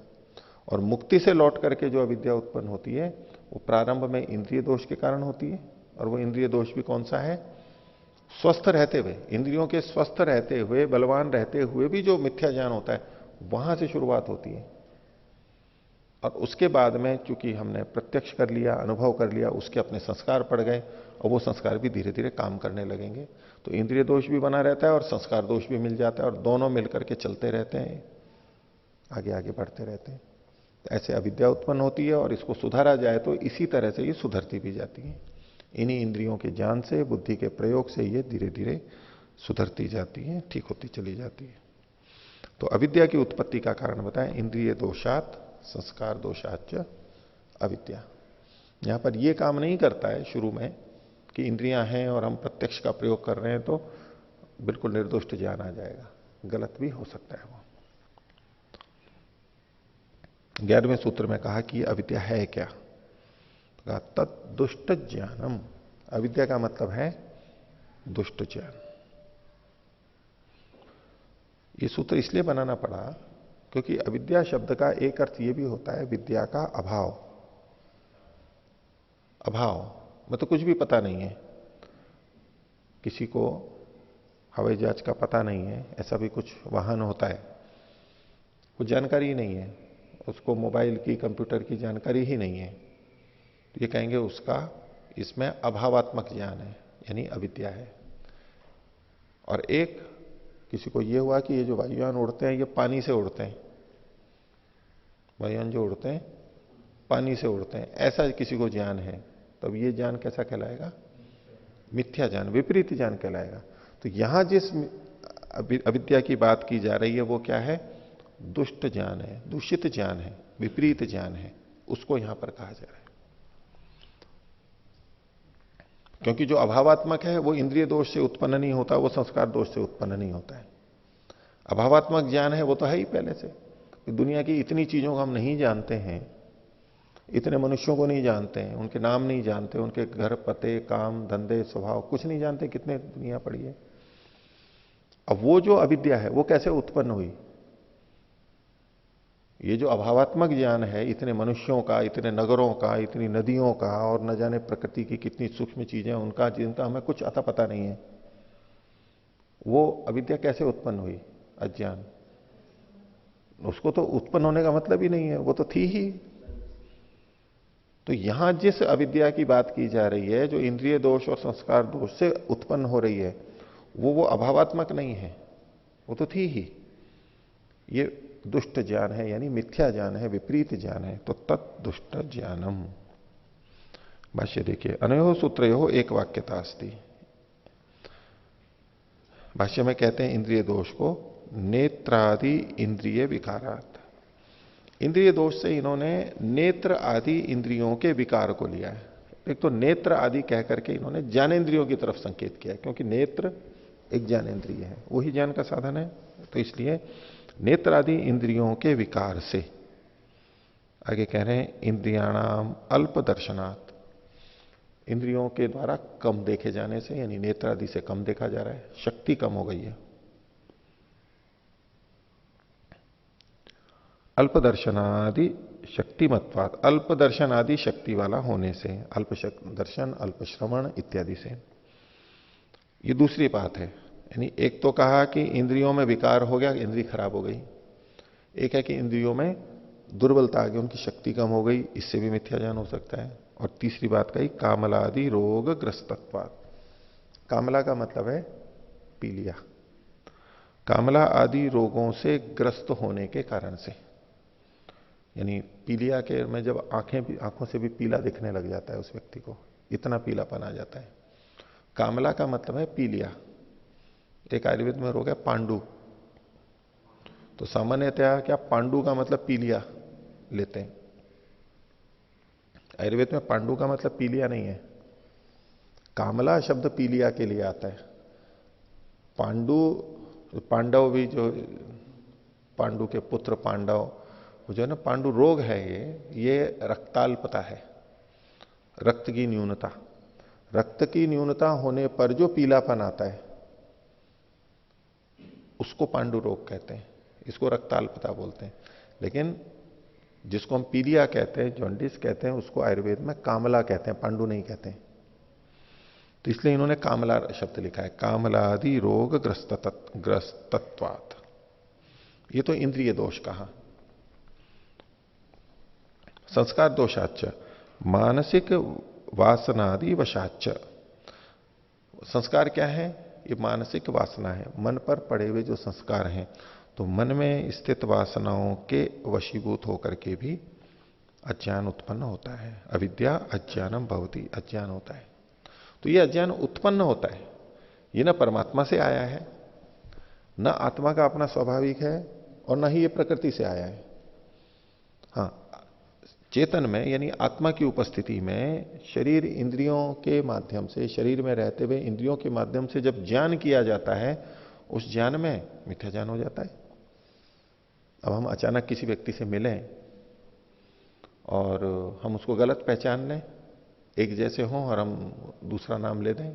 और मुक्ति से लौट करके जो अविद्या उत्पन्न होती है वो प्रारंभ में इंद्रिय दोष के कारण होती है, और वो इंद्रिय दोष भी कौन सा है? स्वस्थ रहते हुए, इंद्रियों के स्वस्थ रहते हुए, बलवान रहते हुए भी जो मिथ्या ज्ञान होता है वहां से शुरुआत होती है। और उसके बाद में चूंकि हमने प्रत्यक्ष कर लिया, अनुभव कर लिया, उसके अपने संस्कार पड़ गए और वो संस्कार भी धीरे धीरे काम करने लगेंगे। तो इंद्रिय दोष भी बना रहता है और संस्कार दोष भी मिल जाता है, और दोनों मिलकर के चलते रहते हैं, आगे आगे बढ़ते रहते हैं। तो ऐसे अविद्या उत्पन्न होती है, और इसको सुधारा जाए तो इसी तरह से ये सुधरती भी जाती है। इन्हीं इंद्रियों के ज्ञान से, बुद्धि के प्रयोग से ये धीरे धीरे सुधरती जाती है, ठीक होती चली जाती है। तो अविद्या की उत्पत्ति का कारण बताएं, इंद्रिय दोषात संस्कार दोषाच अविद्या। यहां पर यह काम नहीं करता है शुरू में कि इंद्रियां हैं और हम प्रत्यक्ष का प्रयोग कर रहे हैं तो बिल्कुल निर्दोष ज्ञान आ जाएगा, गलत भी हो सकता है वो। 11वें सूत्र में कहा कि अविद्या है क्या? कहा तत् दुष्ट ज्ञानम। अविद्या का मतलब है दुष्ट ज्ञान। ये सूत्र इसलिए बनाना पड़ा क्योंकि अविद्या शब्द का एक अर्थ यह भी होता है विद्या का अभाव। अभाव मतलब कुछ भी पता नहीं है, किसी को हवाई जहाज का पता नहीं है, ऐसा भी कुछ वाहन होता है, कुछ जानकारी ही नहीं है, उसको मोबाइल की, कंप्यूटर की जानकारी ही नहीं है, तो ये कहेंगे उसका इसमें अभावात्मक ज्ञान है, यानी अविद्या है। और एक किसी को यह हुआ कि ये जो वायुयान उड़ते हैं ये पानी से उड़ते हैं, वायुयान जो उड़ते हैं पानी से उड़ते हैं, ऐसा किसी को ज्ञान है, तब ये ज्ञान कैसा कहलाएगा? मिथ्या ज्ञान, विपरीत ज्ञान कहलाएगा। तो यहां जिस अविद्या की बात की जा रही है वो क्या है? दुष्ट ज्ञान है, दूषित ज्ञान है, विपरीत ज्ञान है, उसको यहां पर कहा जा रहा है। क्योंकि जो अभावात्मक है वो इंद्रिय दोष से उत्पन्न नहीं होता, वो संस्कार दोष से उत्पन्न नहीं होता है। अभावात्मक ज्ञान है वो तो है ही पहले से। दुनिया की इतनी चीजों को हम नहीं जानते हैं, इतने मनुष्यों को नहीं जानते हैं, उनके नाम नहीं जानते, उनके घर पते, काम धंधे, स्वभाव कुछ नहीं जानते, कितने दुनिया पड़ी है। अब वो जो अविद्या है वो कैसे उत्पन्न हुई? ये जो अभावात्मक ज्ञान है इतने मनुष्यों का, इतने नगरों का, इतनी नदियों का, और न जाने प्रकृति की कितनी सूक्ष्म चीजें उनका, जिनका हमें कुछ अता पता नहीं है, वो अविद्या कैसे उत्पन्न हुई? अज्ञान। उसको तो उत्पन्न होने का मतलब ही नहीं है, वो तो थी ही। तो यहां जिस अविद्या की बात की जा रही है, जो इंद्रिय दोष और संस्कार दोष से उत्पन्न हो रही है, वो अभावात्मक नहीं है, वो तो थी ही। ये दुष्ट ज्ञान है, यानी मिथ्या ज्ञान है, विपरीत ज्ञान है। तो तत् दुष्ट ज्ञानम। भाष्य देखिए, अनयो सूत्रयो एक वाक्यता अस्ति। भाष्य में कहते हैं इंद्रिय दोष को नेत्रादि इंद्रिय विकारात। इंद्रिय दोष से इन्होंने नेत्र आदि इंद्रियों के विकार को लिया है। एक तो नेत्र आदि कह करके इन्होंने ज्ञानेन्द्रियों की तरफ संकेत किया, क्योंकि नेत्र एक ज्ञानेन्द्रिय है, वही ज्ञान का साधन है, तो इसलिए नेत्र आदि इंद्रियों के विकार से। आगे कह रहे हैं इंद्रियाणाम अल्प दर्शनात्, इंद्रियों के द्वारा कम देखे जाने से, यानी नेत्र आदि से कम देखा जा रहा है, शक्ति कम हो गई है। अल्प दर्शनादि शक्तिमत्वात्, अल्प दर्शन आदि शक्ति वाला होने से, अल्प दर्शन, अल्प श्रवण इत्यादि से। ये दूसरी बात है। यानी एक तो कहा कि इंद्रियों में विकार हो गया, इंद्रिय खराब हो गई। एक है कि इंद्रियों में दुर्बलता आ गई, उनकी शक्ति कम हो गई, इससे भी मिथ्या ज्ञान हो सकता है। और तीसरी बात कही कामलादि रोग ग्रस्तत्वात्। कामला का मतलब है पीलिया, कामला आदि रोगों से ग्रस्त होने के कारण से। यानी पीलिया के में जब आंखों से भी पीला दिखने लग जाता है उस व्यक्ति को, इतना पीलापन आ जाता है। कामला का मतलब है पीलिया। एक आयुर्वेद में रोग है पांडु, तो सामान्यतया क्या पांडु का मतलब पीलिया लेते हैं। आयुर्वेद में पांडु का मतलब पीलिया नहीं है, कामला शब्द पीलिया के लिए आता है। पांडव भी जो पांडु के पुत्र पांडव, वो जो है ना, पांडु रोग है ये रक्ताल्पता है, रक्त की न्यूनता। रक्त की न्यूनता होने पर जो पीलापन आता है उसको पांडु रोग कहते हैं, इसको रक्ताल्पता बोलते हैं। लेकिन जिसको हम पीलिया कहते हैं, जॉन्डिस कहते हैं, उसको आयुर्वेद में कामला कहते हैं, पांडु नहीं कहते हैं। तो इसलिए इन्होंने कामला शब्द लिखा है, कामलादि रोग ग्रस्तत्वात्। ये तो इंद्रिय दोष कहा। संस्कार दोषाच मानसिक वासनादि वशाच। संस्कार क्या है? ये मानसिक वासना है, मन पर पड़े हुए जो संस्कार हैं। तो मन में स्थित वासनाओं के वशीभूत होकर के भी अज्ञान उत्पन्न होता है। अविद्या अज्ञानम भवति, अज्ञान होता है। तो ये अज्ञान उत्पन्न होता है, ये ना परमात्मा से आया है, न आत्मा का अपना स्वाभाविक है, और न ही ये प्रकृति से आया है। हाँ, चेतन में यानी आत्मा की उपस्थिति में शरीर इंद्रियों के माध्यम से, शरीर में रहते हुए इंद्रियों के माध्यम से जब ज्ञान किया जाता है, उस ज्ञान में मिथ्या ज्ञान हो जाता है। अब हम अचानक किसी व्यक्ति से मिलें और हम उसको गलत पहचान लें, एक जैसे हों और हम दूसरा नाम ले दें,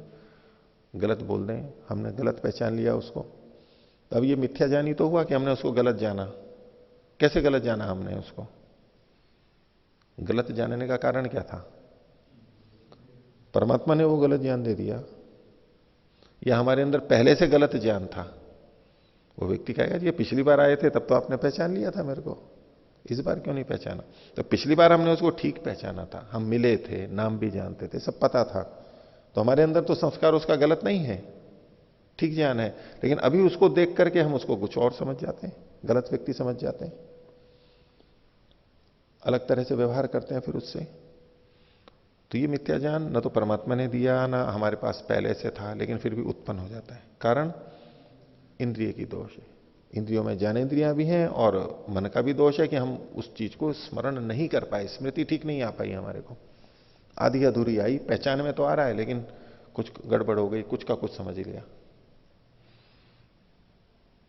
गलत बोल दें, हमने गलत पहचान लिया उसको, तब ये मिथ्या ज्ञान ही तो हुआ कि हमने उसको गलत जाना। कैसे गलत जाना हमने उसको? गलत जानने का कारण क्या था? परमात्मा ने वो गलत ज्ञान दे दिया, या हमारे अंदर पहले से गलत ज्ञान था? वो व्यक्ति कहेगा ये पिछली बार आए थे तब तो आपने पहचान लिया था मेरे को, इस बार क्यों नहीं पहचाना? तो पिछली बार हमने उसको ठीक पहचाना था, हम मिले थे, नाम भी जानते थे, सब पता था, तो हमारे अंदर तो संस्कार उसका गलत नहीं है, ठीक ज्ञान है। लेकिन अभी उसको देख करके हम उसको कुछ और समझ जाते हैं, गलत व्यक्ति समझ जाते हैं, अलग तरह से व्यवहार करते हैं फिर उससे। तो ये मिथ्या ज्ञान न तो परमात्मा ने दिया, ना हमारे पास पहले से था, लेकिन फिर भी उत्पन्न हो जाता है। कारण इंद्रिय की दोष है। इंद्रियों में ज्ञानेंद्रियां भी हैं और मन का भी दोष है कि हम उस चीज को स्मरण नहीं कर पाए, स्मृति ठीक नहीं आ पाई हमारे को, आधी अधूरी आई, पहचान में तो आ रहा है लेकिन कुछ गड़बड़ हो गई, कुछ का कुछ समझ लिया।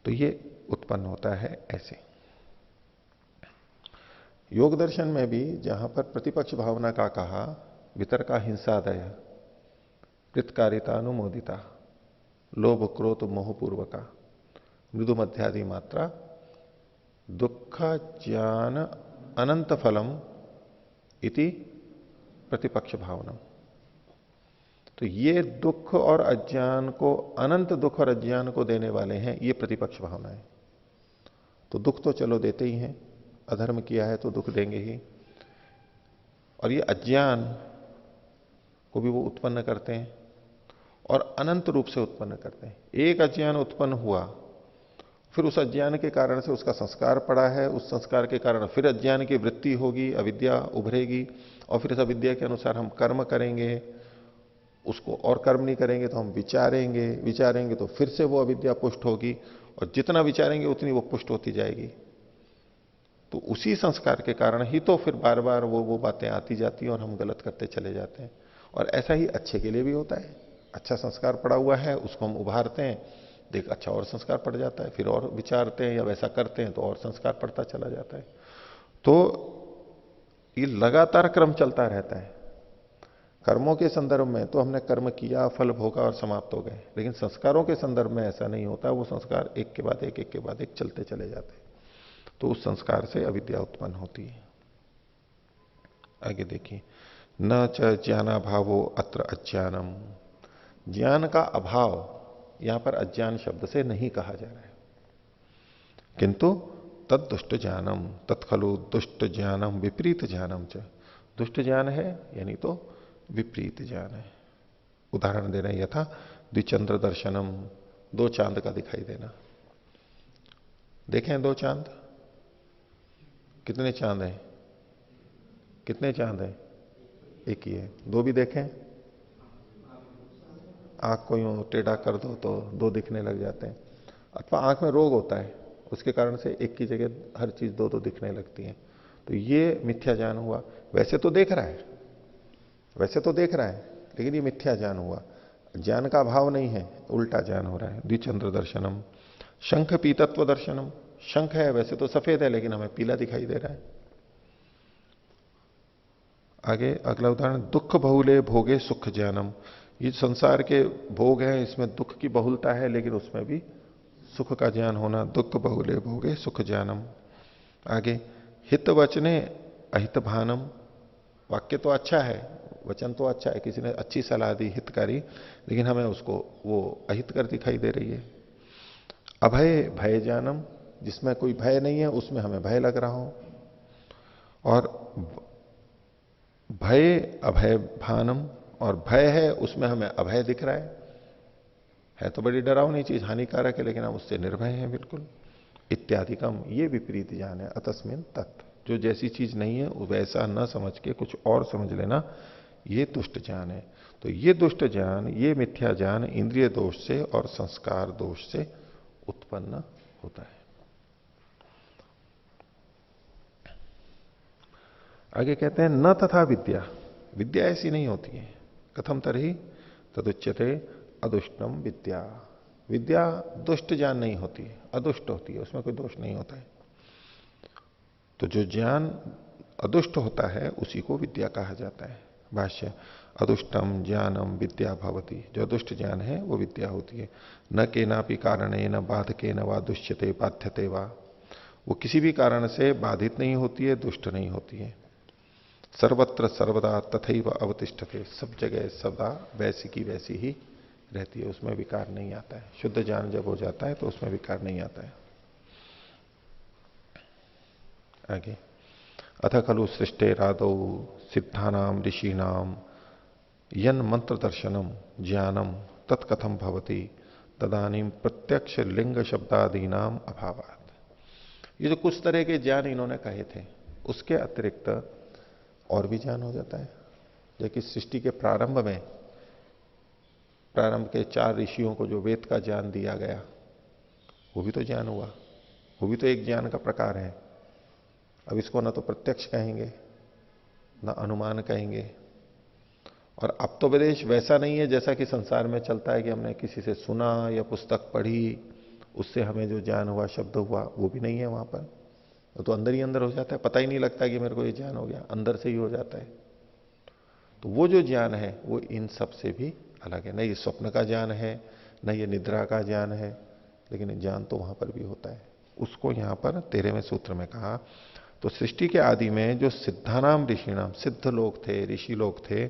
तो ये उत्पन्न होता है ऐसे। योग दर्शन में भी जहां पर प्रतिपक्ष भावना का कहा, वितर्का हिंसादय, कृतकारिता अनुमोदिता, लोभ क्रोध मोहपूर्वका, मृदु मध्यादि मात्रा, दुख ज्ञान अनंत फलम इति प्रतिपक्ष भावना। तो ये दुख और अज्ञान को, अनंत दुख और अज्ञान को देने वाले हैं, ये प्रतिपक्ष भावना है। तो दुख तो चलो देते ही हैं, अधर्म किया है तो दुख देंगे ही, और ये अज्ञान को भी वो उत्पन्न करते हैं और अनंत रूप से उत्पन्न करते हैं। एक अज्ञान उत्पन्न हुआ, फिर उस अज्ञान के कारण से उसका संस्कार पड़ा है, उस संस्कार के कारण फिर अज्ञान की वृत्ति होगी, अविद्या उभरेगी, और फिर इस अविद्या के अनुसार हम कर्म करेंगे, उसको और कर्म नहीं करेंगे तो हम विचारेंगे, विचारेंगे तो फिर से वो अविद्या पुष्ट होगी, और जितना विचारेंगे उतनी वो पुष्ट होती जाएगी। तो उसी संस्कार के कारण ही तो फिर बार बार वो बातें आती जाती हैं और हम गलत करते चले जाते हैं। और ऐसा ही अच्छे के लिए भी होता है, अच्छा संस्कार पड़ा हुआ है उसको हम उभारते हैं, देख अच्छा और संस्कार पड़ जाता है, फिर और विचारते हैं या वैसा करते हैं तो और संस्कार पड़ता चला जाता है। तो ये लगातार क्रम चलता रहता है। कर्मों के संदर्भ में तो हमने कर्म किया, फल भोगा और समाप्त हो गए, लेकिन संस्कारों के संदर्भ में ऐसा नहीं होता, वो संस्कार एक के बाद एक, एक के बाद एक चलते चले जाते हैं। तो उस संस्कार से अविद्या उत्पन्न होती है। आगे देखिए, न च ज्ञानाभावो अत्र अज्ञानम। ज्ञान का अभाव यहां पर अज्ञान शब्द से नहीं कहा जा रहा है, किंतु तद दुष्ट ज्ञानम, तत्खलु दुष्ट ज्ञानम विपरीत ज्ञानम च। दुष्ट ज्ञान है यानी तो विपरीत ज्ञान है। उदाहरण दे रहे हैं, यथा द्विचंद्र दर्शनम, दो चांद का दिखाई देना। देखें दो चांद, कितने चांद हैं? कितने चांद हैं? एक ही है। दो भी देखें, आंख को यूं टेढ़ा कर दो तो दो दिखने लग जाते हैं। अथवा आंख में रोग होता है, उसके कारण से एक की जगह हर चीज दो दो दिखने लगती है। तो ये मिथ्या ज्ञान हुआ। वैसे तो देख रहा है, वैसे तो देख रहा है, लेकिन ये मिथ्या ज्ञान हुआ, ज्ञान का अभाव नहीं है, उल्टा ज्ञान हो रहा है। द्विचंद्र दर्शनम, शंख पीतत्व दर्शनम, शंख है वैसे तो सफेद है लेकिन हमें पीला दिखाई दे रहा है। आगे अगला उदाहरण, दुख बहुले भोगे सुख ज्ञानम, ये संसार के भोग हैं, इसमें दुख की बहुलता है लेकिन उसमें भी सुख का ज्ञान होना, दुख बहुले भोगे सुख ज्ञानम। आगे हित वचने अहित भानम, वाक्य तो अच्छा है, वचन तो अच्छा है, किसी ने अच्छी सलाह दी हितकारी, लेकिन हमें उसको वो अहित कर दिखाई दे रही है। अभय भय ज्ञानम, जिसमें कोई भय नहीं है उसमें हमें भय लग रहा हो। और भय अभय भानम, और भय है उसमें हमें अभय दिख रहा है तो बड़ी डरावनी चीज, हानिकारक है, लेकिन हम उससे निर्भय हैं बिल्कुल। इत्यादिकम, ये विपरीत ज्ञान है। अतस्मिन तत्, जो जैसी चीज नहीं है वैसा न समझ के कुछ और समझ लेना, ये दुष्ट ज्ञान है। तो ये दुष्ट ज्ञान, ये मिथ्या ज्ञान इंद्रिय दोष से और संस्कार दोष से उत्पन्न होता है। आगे कहते हैं न तथा विद्या, विद्या ऐसी नहीं होती है। कथम तरही तदुच्यते अदुष्टम विद्या, विद्या दुष्ट ज्ञान नहीं होती है, अदुष्ट होती है, उसमें कोई दोष नहीं होता है। तो जो ज्ञान अदुष्ट होता है उसी को विद्या कहा जाता है। भाष्य, अदुष्टम ज्ञानम विद्या भवती, जो अदुष्ट ज्ञान है वो विद्या होती है। न केनापि कारणे न बाधके न वा दुष्यते बाध्यते वा, वो किसी भी कारण से बाधित नहीं होती है, दुष्ट नहीं होती है। सर्वत्र सर्वदा तथैव अवतिष्ठते, सब जगह सदा वैसी की वैसी ही रहती है, उसमें विकार नहीं आता है। शुद्ध ज्ञान जब हो जाता है तो उसमें विकार नहीं आता है। आगे, अथ खलु सृष्टेरादौ सिद्धानाम ऋषीणाम यन मंत्र दर्शनम ज्ञानम तत्कथम भवति तदानीम प्रत्यक्ष लिंग शब्दादि नाम अभावात। ये जो कुछ तरह के ज्ञान इन्होंने कहे थे उसके अतिरिक्त और भी ज्ञान हो जाता है। जबकि सृष्टि के प्रारंभ में, प्रारंभ के 4 ऋषियों को जो वेद का ज्ञान दिया गया वो भी तो ज्ञान हुआ, वो भी तो एक ज्ञान का प्रकार है। अब इसको ना तो प्रत्यक्ष कहेंगे ना अनुमान कहेंगे। और अब तो विदेश वैसा नहीं है जैसा कि संसार में चलता है कि हमने किसी से सुना या पुस्तक पढ़ी, उससे हमें जो ज्ञान हुआ, शब्द हुआ, वो भी नहीं है वहां पर। वो तो अंदर ही अंदर हो जाता है, पता ही नहीं लगता कि मेरे को ये ज्ञान हो गया, अंदर से ही हो जाता है। तो वो जो ज्ञान है वो इन सब से भी अलग है। न ये स्वप्न का ज्ञान है, न ये निद्रा का ज्ञान है, लेकिन ज्ञान तो वहां पर भी होता है। उसको यहां पर 13वें सूत्र में कहा। तो सृष्टि के आदि में जो सिद्धानाम ऋषिणाम, सिद्ध लोग थे, ऋषि लोग थे,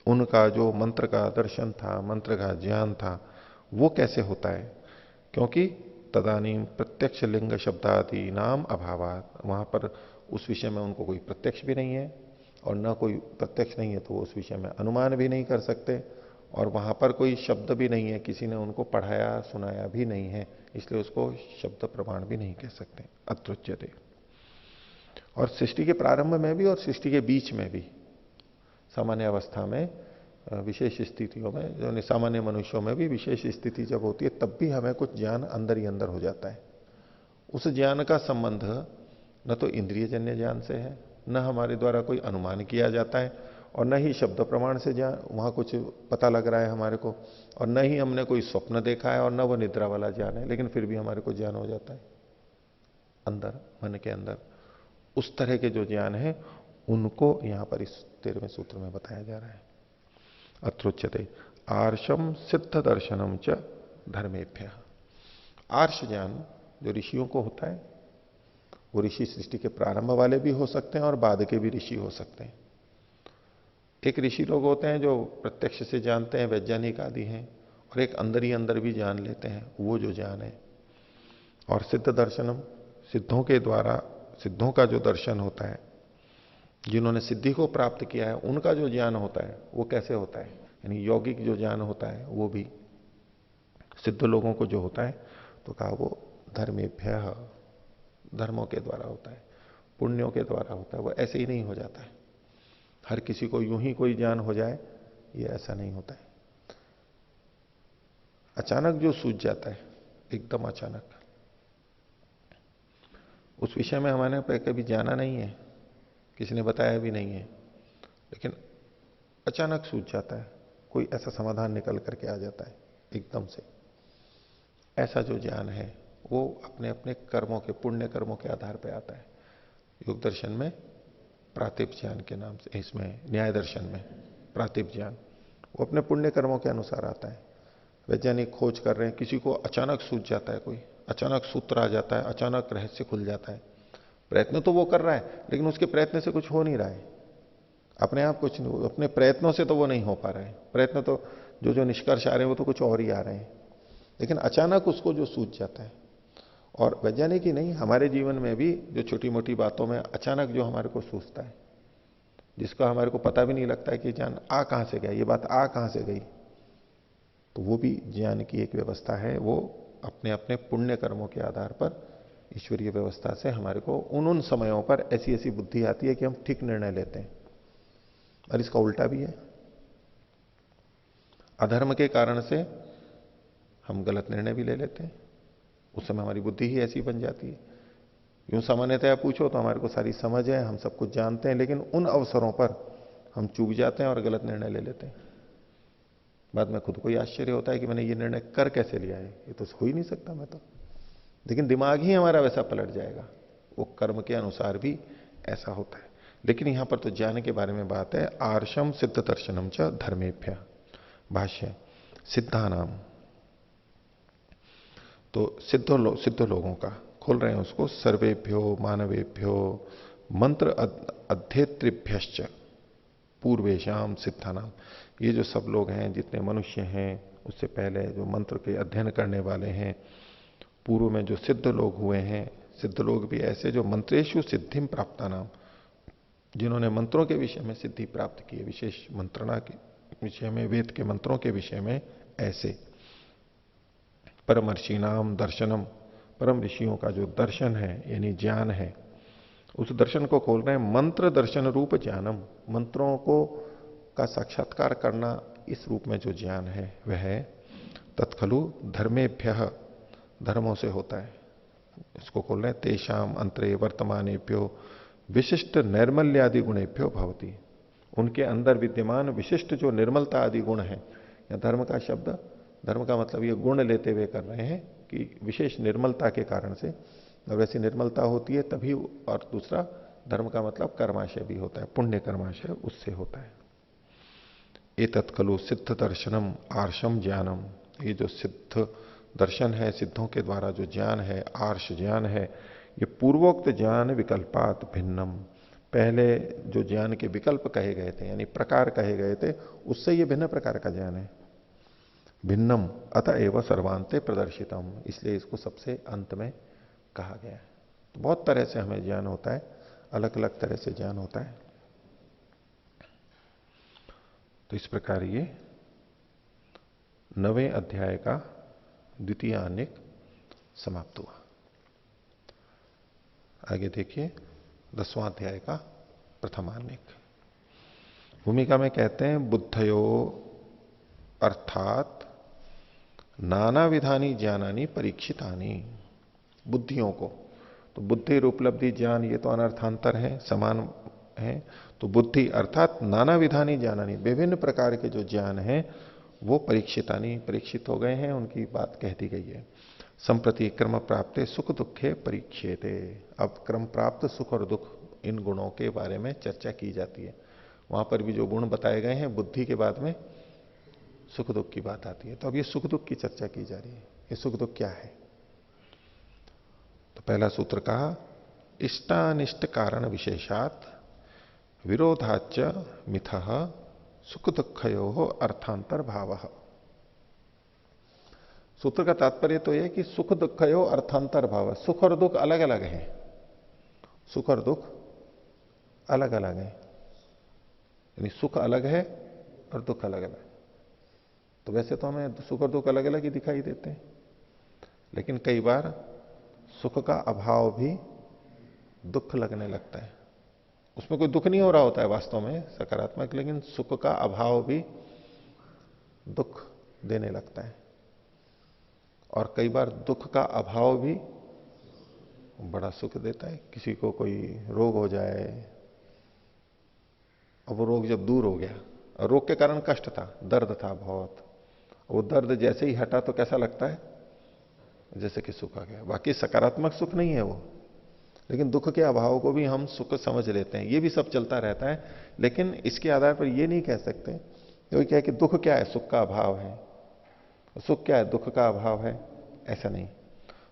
उनका जो मंत्र का दर्शन था, मंत्र का ज्ञान था, वो कैसे होता है? क्योंकि तदानीम प्रत्यक्ष लिंग शब्दादि नाम अभावात, वहां पर उस विषय में उनको कोई प्रत्यक्ष भी नहीं है, और ना कोई प्रत्यक्ष नहीं है तो उस विषय में अनुमान भी नहीं कर सकते, और वहां पर कोई शब्द भी नहीं है, किसी ने उनको पढ़ाया सुनाया भी नहीं है, इसलिए उसको शब्द प्रमाण भी नहीं कह सकते। अत्रुच्यते। और सृष्टि के प्रारंभ में भी और सृष्टि के बीच में भी, सामान्य अवस्था में, विशेष स्थितियों में, जो सामान्य मनुष्यों में भी विशेष स्थिति जब होती है तब भी हमें कुछ ज्ञान अंदर ही अंदर हो जाता है। उस ज्ञान का संबंध न तो इंद्रिय जन्य ज्ञान से है, न हमारे द्वारा कोई अनुमान किया जाता है, और न ही शब्द प्रमाण से ज्ञान वहां कुछ पता लग रहा है हमारे को, और न ही हमने कोई स्वप्न देखा है, और न वो निद्रा वाला ज्ञान है, लेकिन फिर भी हमारे को ज्ञान हो जाता है अंदर, मन के अंदर। उस तरह के जो ज्ञान है उनको यहां पर इस 13वें सूत्र में बताया जा रहा है। अत्रुच्यते आर्षम सिद्ध दर्शनम च धर्मेभ्य। आर्ष ज्ञान जो ऋषियों को होता है, वो ऋषि सृष्टि के प्रारंभ वाले भी हो सकते हैं और बाद के भी ऋषि हो सकते हैं। एक ऋषि लोग होते हैं जो प्रत्यक्ष से जानते हैं, वैज्ञानिक आदि हैं, और एक अंदर ही अंदर भी जान लेते हैं, वो जो ज्ञान है। और सिद्ध दर्शनम, सिद्धों के द्वारा, सिद्धों का जो दर्शन होता है, जिन्होंने सिद्धि को प्राप्त किया है, उनका जो ज्ञान होता है वो कैसे होता है, यानी यौगिक जो ज्ञान होता है वो भी सिद्ध लोगों को जो होता है, तो कहा वो धर्मेभ्य, धर्मों के द्वारा होता है, पुण्यों के द्वारा होता है। वो ऐसे ही नहीं हो जाता है, हर किसी को यूं ही कोई ज्ञान हो जाए, ये ऐसा नहीं होता है। अचानक जो सूझ जाता है, एकदम अचानक, उस विषय में हमारे कभी जाना नहीं है, किसी ने बताया भी नहीं है, लेकिन अचानक सूझ जाता है, कोई ऐसा समाधान निकल करके आ जाता है एकदम से। ऐसा जो ज्ञान है वो अपने अपने कर्मों के, पुण्य कर्मों के आधार पर आता है। योग दर्शन में प्रातिप ज्ञान के नाम से, इसमें न्याय दर्शन में प्रातिप ज्ञान, वो अपने पुण्य कर्मों के अनुसार आता है। वैज्ञानिक खोज कर रहे हैं, किसी को अचानक सूझ जाता है, कोई अचानक सूत्र आ जाता है, अचानक रहस्य खुल जाता है। प्रयत्न तो वो कर रहा है लेकिन उसके प्रयत्न से कुछ हो नहीं रहा है, अपने आप कुछ नहीं, अपने प्रयत्नों से तो वो नहीं हो पा रहा है। प्रयत्न तो जो जो निष्कर्ष आ रहे हैं वो तो कुछ और ही आ रहे हैं, लेकिन अचानक उसको जो सूझ जाता है। और वैज्ञानिक ही नहीं, हमारे जीवन में भी जो छोटी मोटी बातों में अचानक जो हमारे को सूझता है, जिसका हमारे को पता भी नहीं लगता है कि ज्ञान आ कहां से गया, ये बात आ कहां से गई, तो वो भी ज्ञान की एक व्यवस्था है। वो अपने अपने पुण्य कर्मों के आधार पर ईश्वरीय व्यवस्था से हमारे को उन उन समयों पर ऐसी ऐसी बुद्धि आती है कि हम ठीक निर्णय लेते हैं। और इसका उल्टा भी है, अधर्म के कारण से हम गलत निर्णय भी ले लेते हैं, उस समय हमारी बुद्धि ही ऐसी बन जाती है। यूं सामान्यतया पूछो तो हमारे को सारी समझ है, हम सब कुछ जानते हैं, लेकिन उन अवसरों पर हम चूक जाते हैं और गलत निर्णय ले लेते हैं। बाद में खुद को ही आश्चर्य होता है कि मैंने ये निर्णय कर कैसे लिया है, ये तो हो ही नहीं सकता मैं तो। लेकिन दिमाग ही हमारा वैसा पलट जाएगा, वो कर्म के अनुसार भी ऐसा होता है। लेकिन यहां पर तो ज्ञान के बारे में बात है। आर्षम सिद्ध दर्शनम च धर्मेभ्य, भाष्य सिद्धानाम, तो सिद्ध लोगों का खोल रहे हैं उसको, सर्वेभ्यो मानवेभ्यो मंत्र अध्येतृभ्यश्च पूर्वेशाम सिद्धानाम। ये जो सब लोग हैं, जितने मनुष्य हैं, उससे पहले जो मंत्र के अध्ययन करने वाले हैं, पूर्व में जो सिद्ध लोग हुए हैं, सिद्ध लोग भी ऐसे जो मंत्रेशु सिद्धिम प्राप्ता नाम, जिन्होंने मंत्रों के विषय में सिद्धि प्राप्त की है, विशेष मंत्रणा के विषय में, वेद के मंत्रों के विषय में ऐसे। परमर्षि नाम दर्शनम, परम ऋषियों का जो दर्शन है यानी ज्ञान है, उस दर्शन को खोल रहे हैं। मंत्र दर्शन रूप ज्ञानम, मंत्रों को का साक्षात्कार करना इस रूप में जो ज्ञान है वह है तत्खलु धर्मेभ्य, धर्मों से होता है। इसको खोल रहे हैं तेषाम अंतरे वर्तमानेभ्यो विशिष्ट नैर्मल्यादि गुणेभ्यो भवती, उनके अंदर विद्यमान विशिष्ट जो निर्मलता आदि गुण है। या धर्म का शब्द, धर्म का मतलब ये गुण लेते हुए कर रहे हैं कि विशेष निर्मलता के कारण से, और वैसी निर्मलता होती है तभी। और दूसरा धर्म का मतलब कर्माशय भी होता है, पुण्य कर्माशय उससे होता है। एतत् खलु सिद्ध दर्शनम आर्षम ज्ञानम, ये जो सिद्ध दर्शन है, सिद्धों के द्वारा जो ज्ञान है, आर्ष ज्ञान है, ये पूर्वोक्त ज्ञान विकल्पात भिन्नम, पहले जो ज्ञान के विकल्प कहे गए थे यानी प्रकार कहे गए थे, उससे ये भिन्न प्रकार का ज्ञान है। भिन्नम अतएव सर्वांते प्रदर्शितम, इसलिए इसको सबसे अंत में कहा गया है। तो बहुत तरह से हमें ज्ञान होता है, अलग अलग तरह से ज्ञान होता है। तो इस प्रकार ये 9वें अध्याय का द्वितीय आनेक समाप्त हुआ। आगे देखिए 10वां अध्याय का प्रथम आनेक। भूमिका में कहते हैं बुद्धयो अर्थात नाना विधानी ज्ञानानी परीक्षितानी, बुद्धियों को, तो बुद्धि उपलब्धि ज्ञान ये तो अनर्थांतर है, समान है। तो बुद्धि अर्थात नाना विधानी ज्ञानानी, विभिन्न प्रकार के जो ज्ञान है वो परीक्षितानी, परीक्षित हो गए हैं, उनकी बात कह दी गई है। संप्रति क्रम प्राप्त सुख दुखे परीक्षेते, अब क्रम प्राप्त सुख और दुख इन गुणों के बारे में चर्चा की जाती है। वहां पर भी जो गुण बताए गए हैं, बुद्धि के बाद में सुख दुख की बात आती है। तो अब ये सुख दुख की चर्चा की जा रही है, ये सुख दुख क्या है। तो पहला सूत्र कहा इष्टानिष्ट कारण विशेषात विरोधाच मिथ सुख दुखयो अर्थांतर भाव। सूत्र का तात्पर्य तो यह कि सुख दुखयो अर्थांतर भाव, सुख और दुख अलग अलग है, सुख और दुख अलग अलग है, यानी सुख अलग है और दुख अलग अलग। तो वैसे तो हमें सुख और दुख अलग अलग ही दिखाई देते हैं, लेकिन कई बार सुख का अभाव भी दुख लगने लगता है। उसमें कोई दुख नहीं हो रहा होता है वास्तव में सकारात्मक, लेकिन सुख का अभाव भी दुख देने लगता है। और कई बार दुख का अभाव भी बड़ा सुख देता है। किसी को कोई रोग हो जाए, अब वो रोग जब दूर हो गया और रोग के कारण कष्ट था, दर्द था बहुत। वो दर्द जैसे ही हटा तो कैसा लगता है, जैसे कि सुख आ गया। बाकी सकारात्मक सुख नहीं है वो, लेकिन दुख के अभाव को भी हम सुख समझ लेते हैं। ये भी सब चलता रहता है, लेकिन इसके आधार पर ये नहीं कह सकते क्योंकि क्या है कि दुख क्या है, सुख का अभाव है, सुख क्या है, दुख का अभाव है, ऐसा नहीं।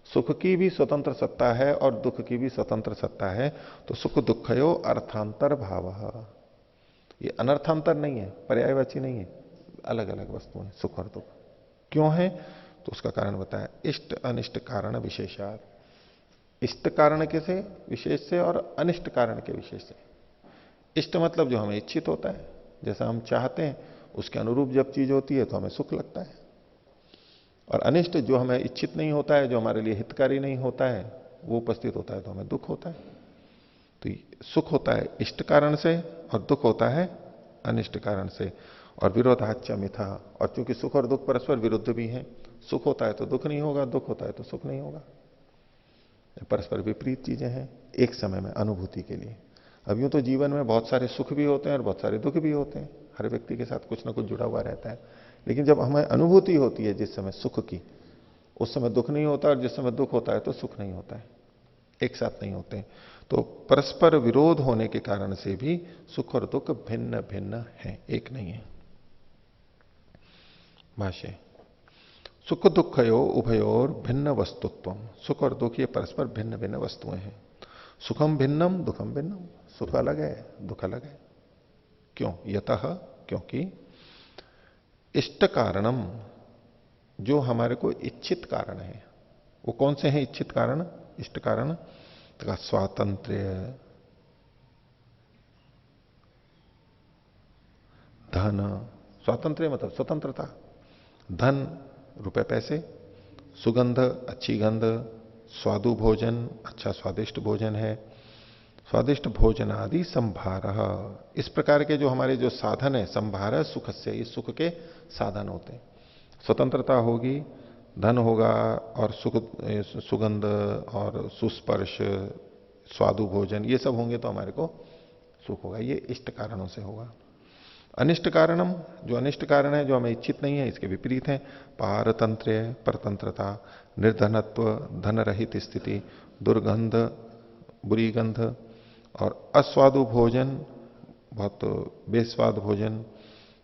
सुख की भी स्वतंत्र सत्ता है और दुख की भी स्वतंत्र सत्ता है। तो सुख दुखयो अर्थांतर भाव, ये अनर्थांतर नहीं है, पर्यायवाची नहीं है, अलग अलग वस्तु है सुख और दुख। क्यों है, तो उसका कारण बताया, इष्ट अनिष्ट कारण विशेषात। इष्ट कारण के से विशेष से और अनिष्ट कारण के विशेष से। इष्ट मतलब जो हमें इच्छित होता है, जैसा हम चाहते हैं उसके अनुरूप जब चीज होती है तो हमें सुख लगता है। और अनिष्ट जो हमें इच्छित नहीं होता है, जो हमारे लिए हितकारी नहीं होता है, वो उपस्थित होता है तो हमें दुख होता है। तो सुख होता है इष्ट कारण से और दुख होता है अनिष्ट कारण से। और विरोधाच्य मिथा, और चूंकि सुख और दुख परस्पर विरुद्ध भी हैं, सुख होता है तो दुख नहीं होगा, दुख होता है तो सुख नहीं होगा, परस्पर विपरीत चीजें हैं एक समय में अनुभूति के लिए। अब यूं तो जीवन में बहुत सारे सुख भी होते हैं और बहुत सारे दुख भी होते हैं, हर व्यक्ति के साथ कुछ ना कुछ जुड़ा हुआ रहता है। लेकिन जब हमें अनुभूति होती है जिस समय सुख की, उस समय दुख नहीं होता, और जिस समय दुख होता है तो सुख नहीं होता है, एक साथ नहीं होते। तो परस्पर विरोध होने के कारण से भी सुख और दुख भिन्न भिन्न है, एक नहीं है। भाष्य, सुख दुखयो उभयोर भिन्न वस्तुत्व। सुख और दुख ये परस्पर भिन्न भिन्न वस्तुएं हैं। सुखम भिन्नम दुखम भिन्नम, सुख अलग है दुख अलग है। क्यों, यतः, क्योंकि इष्ट कारणम, जो हमारे को इच्छित कारण है, वो कौन से हैं इच्छित कारण, इष्ट कारण, तो स्वातंत्र्य, धन, स्वातंत्र्य मतलब स्वतंत्रता, धन रुपए पैसे, सुगंध अच्छी गंध, स्वादु भोजन अच्छा स्वादिष्ट भोजन है, स्वादिष्ट भोजन आदि संभार, इस प्रकार के जो हमारे जो साधन है, संभार सुख से, इस सुख के साधन होते हैं। स्वतंत्रता होगी, धन होगा, और सुख, सुगंध और सुस्पर्श, स्वादु भोजन, ये सब होंगे तो हमारे को सुख होगा। ये इष्ट कारणों से होगा। अनिष्ट कारणम, जो अनिष्ट कारण है, जो हमें इच्छित नहीं है, इसके विपरीत है। पारतंत्र, परतंत्रता, निर्धनत्व, धन रहित स्थिति, दुर्गंध, बुरी गंध, और अस्वादु भोजन, बहुत बेस्वाद भोजन,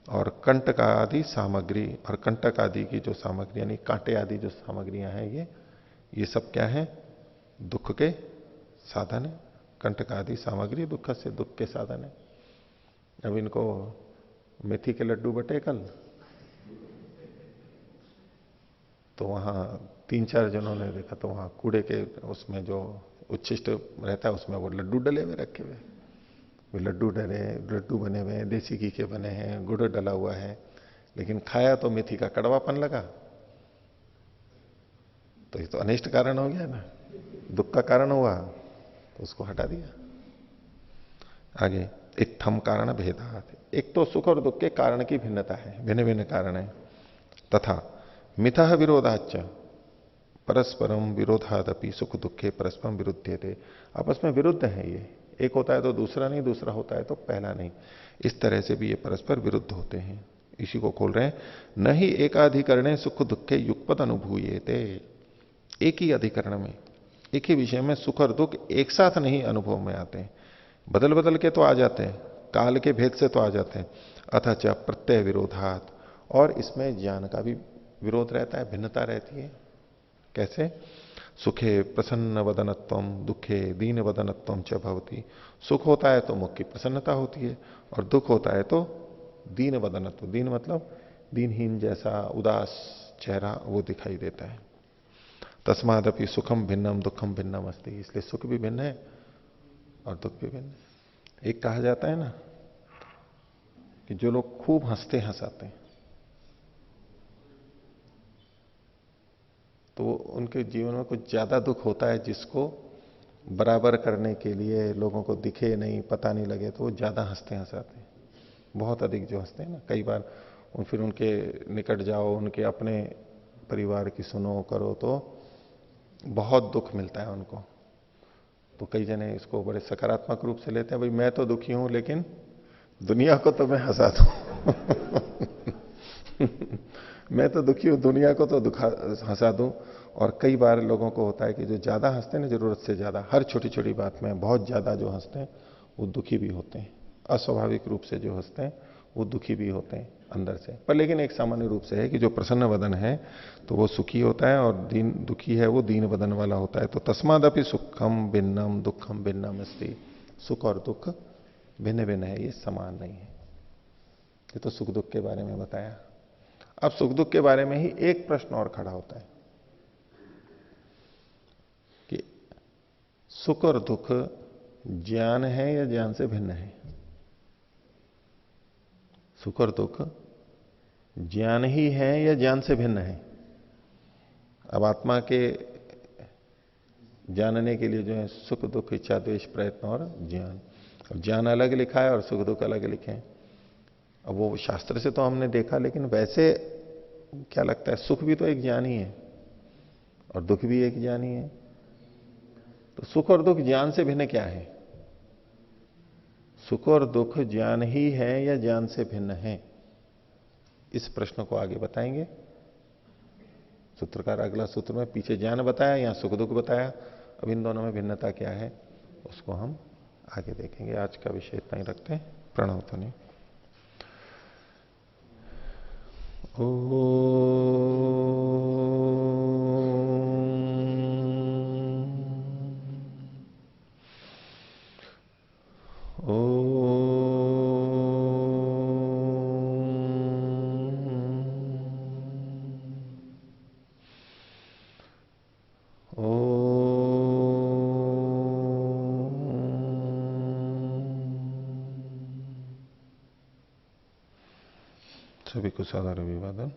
और कंटक आदि सामग्री, और कंटक आदि की जो सामग्री यानी कांटे आदि जो सामग्रियां हैं, ये सब क्या है, दुख के साधन है। कंटक आदि सामग्री दुख से, दुख के साधन है। अब इनको मेथी के लड्डू बटे कल, तो वहां 3-4 जनों ने देखा, तो वहां कूड़े के उसमें जो उच्छिष्ट रहता है उसमें वो लड्डू डले हुए रखे हुए। वो लड्डू डले, लड्डू बने हुए हैं, देसी घी के बने हैं, गुड़ डला हुआ है, लेकिन खाया तो मेथी का कड़वापन लगा। तो ये तो अनिष्ट कारण हो गया ना, दुख का कारण हुआ, तो उसको हटा दिया। आगे, इत्थम कारण भेदात, एक तो सुख और दुख के कारण की भिन्नता है, भिन्न भिन्न कारण है। तथा मिथः विरोधाच, परस्परम विरोधादपि सुख दुखे परस्परम विरुद्ध थे, आपस में विरुद्ध है ये, एक होता है तो दूसरा नहीं, दूसरा होता है तो पहला नहीं, इस तरह से भी ये परस्पर विरुद्ध होते हैं। इसी को खोल रहे हैं, न ही एकाधिकरणे सुख दुखे युगपद अनुभूयेते, एक ही अधिकरण में, एक ही विषय में सुख और दुख एक साथ नहीं अनुभव में आते हैं, बदल बदल के तो आ जाते हैं, काल के भेद से तो आ जाते हैं। अथच प्रत्यय विरोधात, और इसमें ज्ञान का भी विरोध रहता है, भिन्नता रहती है। कैसे, सुखे प्रसन्न वदनत्व, दुखे दीन वदनत्व च भवति, सुख होता है तो मुख की प्रसन्नता होती है, और दुख होता है तो दीन वदनत्व, दीन मतलब दीनहीन जैसा उदास चेहरा वो दिखाई देता है। तस्मादपि सुखम भिन्नम दुखम भिन्नम अस्ति, इसलिए सुख भी भिन्न है और दुख भी भिन्न है। एक कहा जाता है ना कि जो लोग खूब हंसते हंसाते हैं तो उनके जीवन में कुछ ज्यादा दुख होता है, जिसको बराबर करने के लिए लोगों को दिखे नहीं, पता नहीं लगे, तो वो ज्यादा हंसते हंसाते हैं। बहुत अधिक जो हंसते हैं ना, कई बार फिर उनके निकट जाओ, उनके अपने परिवार की सुनो करो तो बहुत दुख मिलता है उनको। तो कई जने इसको बड़े सकारात्मक रूप से लेते हैं, भाई मैं तो दुखी हूं लेकिन दुनिया को तो मैं हंसा दूं। मैं तो दुखी हूं, दुनिया को तो दुखा हंसा दूं। और कई बार लोगों को होता है कि जो ज्यादा हंसते हैं ना, जरूरत से ज्यादा, हर छोटी छोटी बात में बहुत ज्यादा जो हंसते हैं वो दुखी भी होते हैं। अस्वाभाविक रूप से जो हंसते हैं वो दुखी भी होते हैं अंदर से। पर लेकिन एक सामान्य रूप से है कि जो प्रसन्न वदन है तो वो सुखी होता है, और दीन दुखी है वो दीन वदन वाला होता है। तो तस्मादपि सुखम भिन्नम दुखम भिन्नम अस्ति। सुख और दुख भिन्न भिन्न है, ये समान नहीं है। ये तो सुख दुख के बारे में बताया। अब सुख दुख के बारे में ही एक प्रश्न और खड़ा होता है कि सुख और दुख ज्ञान है या ज्ञान से भिन्न है? सुख और दुख ज्ञान ही है या ज्ञान से भिन्न है? अब आत्मा के जानने के लिए जो है सुख दुख इच्छा द्वेष प्रयत्न और ज्ञान। अब ज्ञान अलग लिखा है और सुख दुख अलग लिखे हैं। अब वो शास्त्र से तो हमने देखा, लेकिन वैसे क्या लगता है, सुख भी तो एक ज्ञान ही है और दुख भी एक ज्ञान ही है। तो सुख और दुख ज्ञान से भिन्न क्या है? सुख और दुख ज्ञान ही है या ज्ञान से भिन्न है? इस प्रश्न को आगे बताएंगे सूत्रकार। अगला सूत्र में पीछे ज्ञान बताया, यहां सुख दुख बताया। अब इन दोनों में भिन्नता क्या है उसको हम आगे देखेंगे। आज का विषय इतना ही रखते हैं। प्रणव ध्वनि। सभी को साधारण अभिवादन।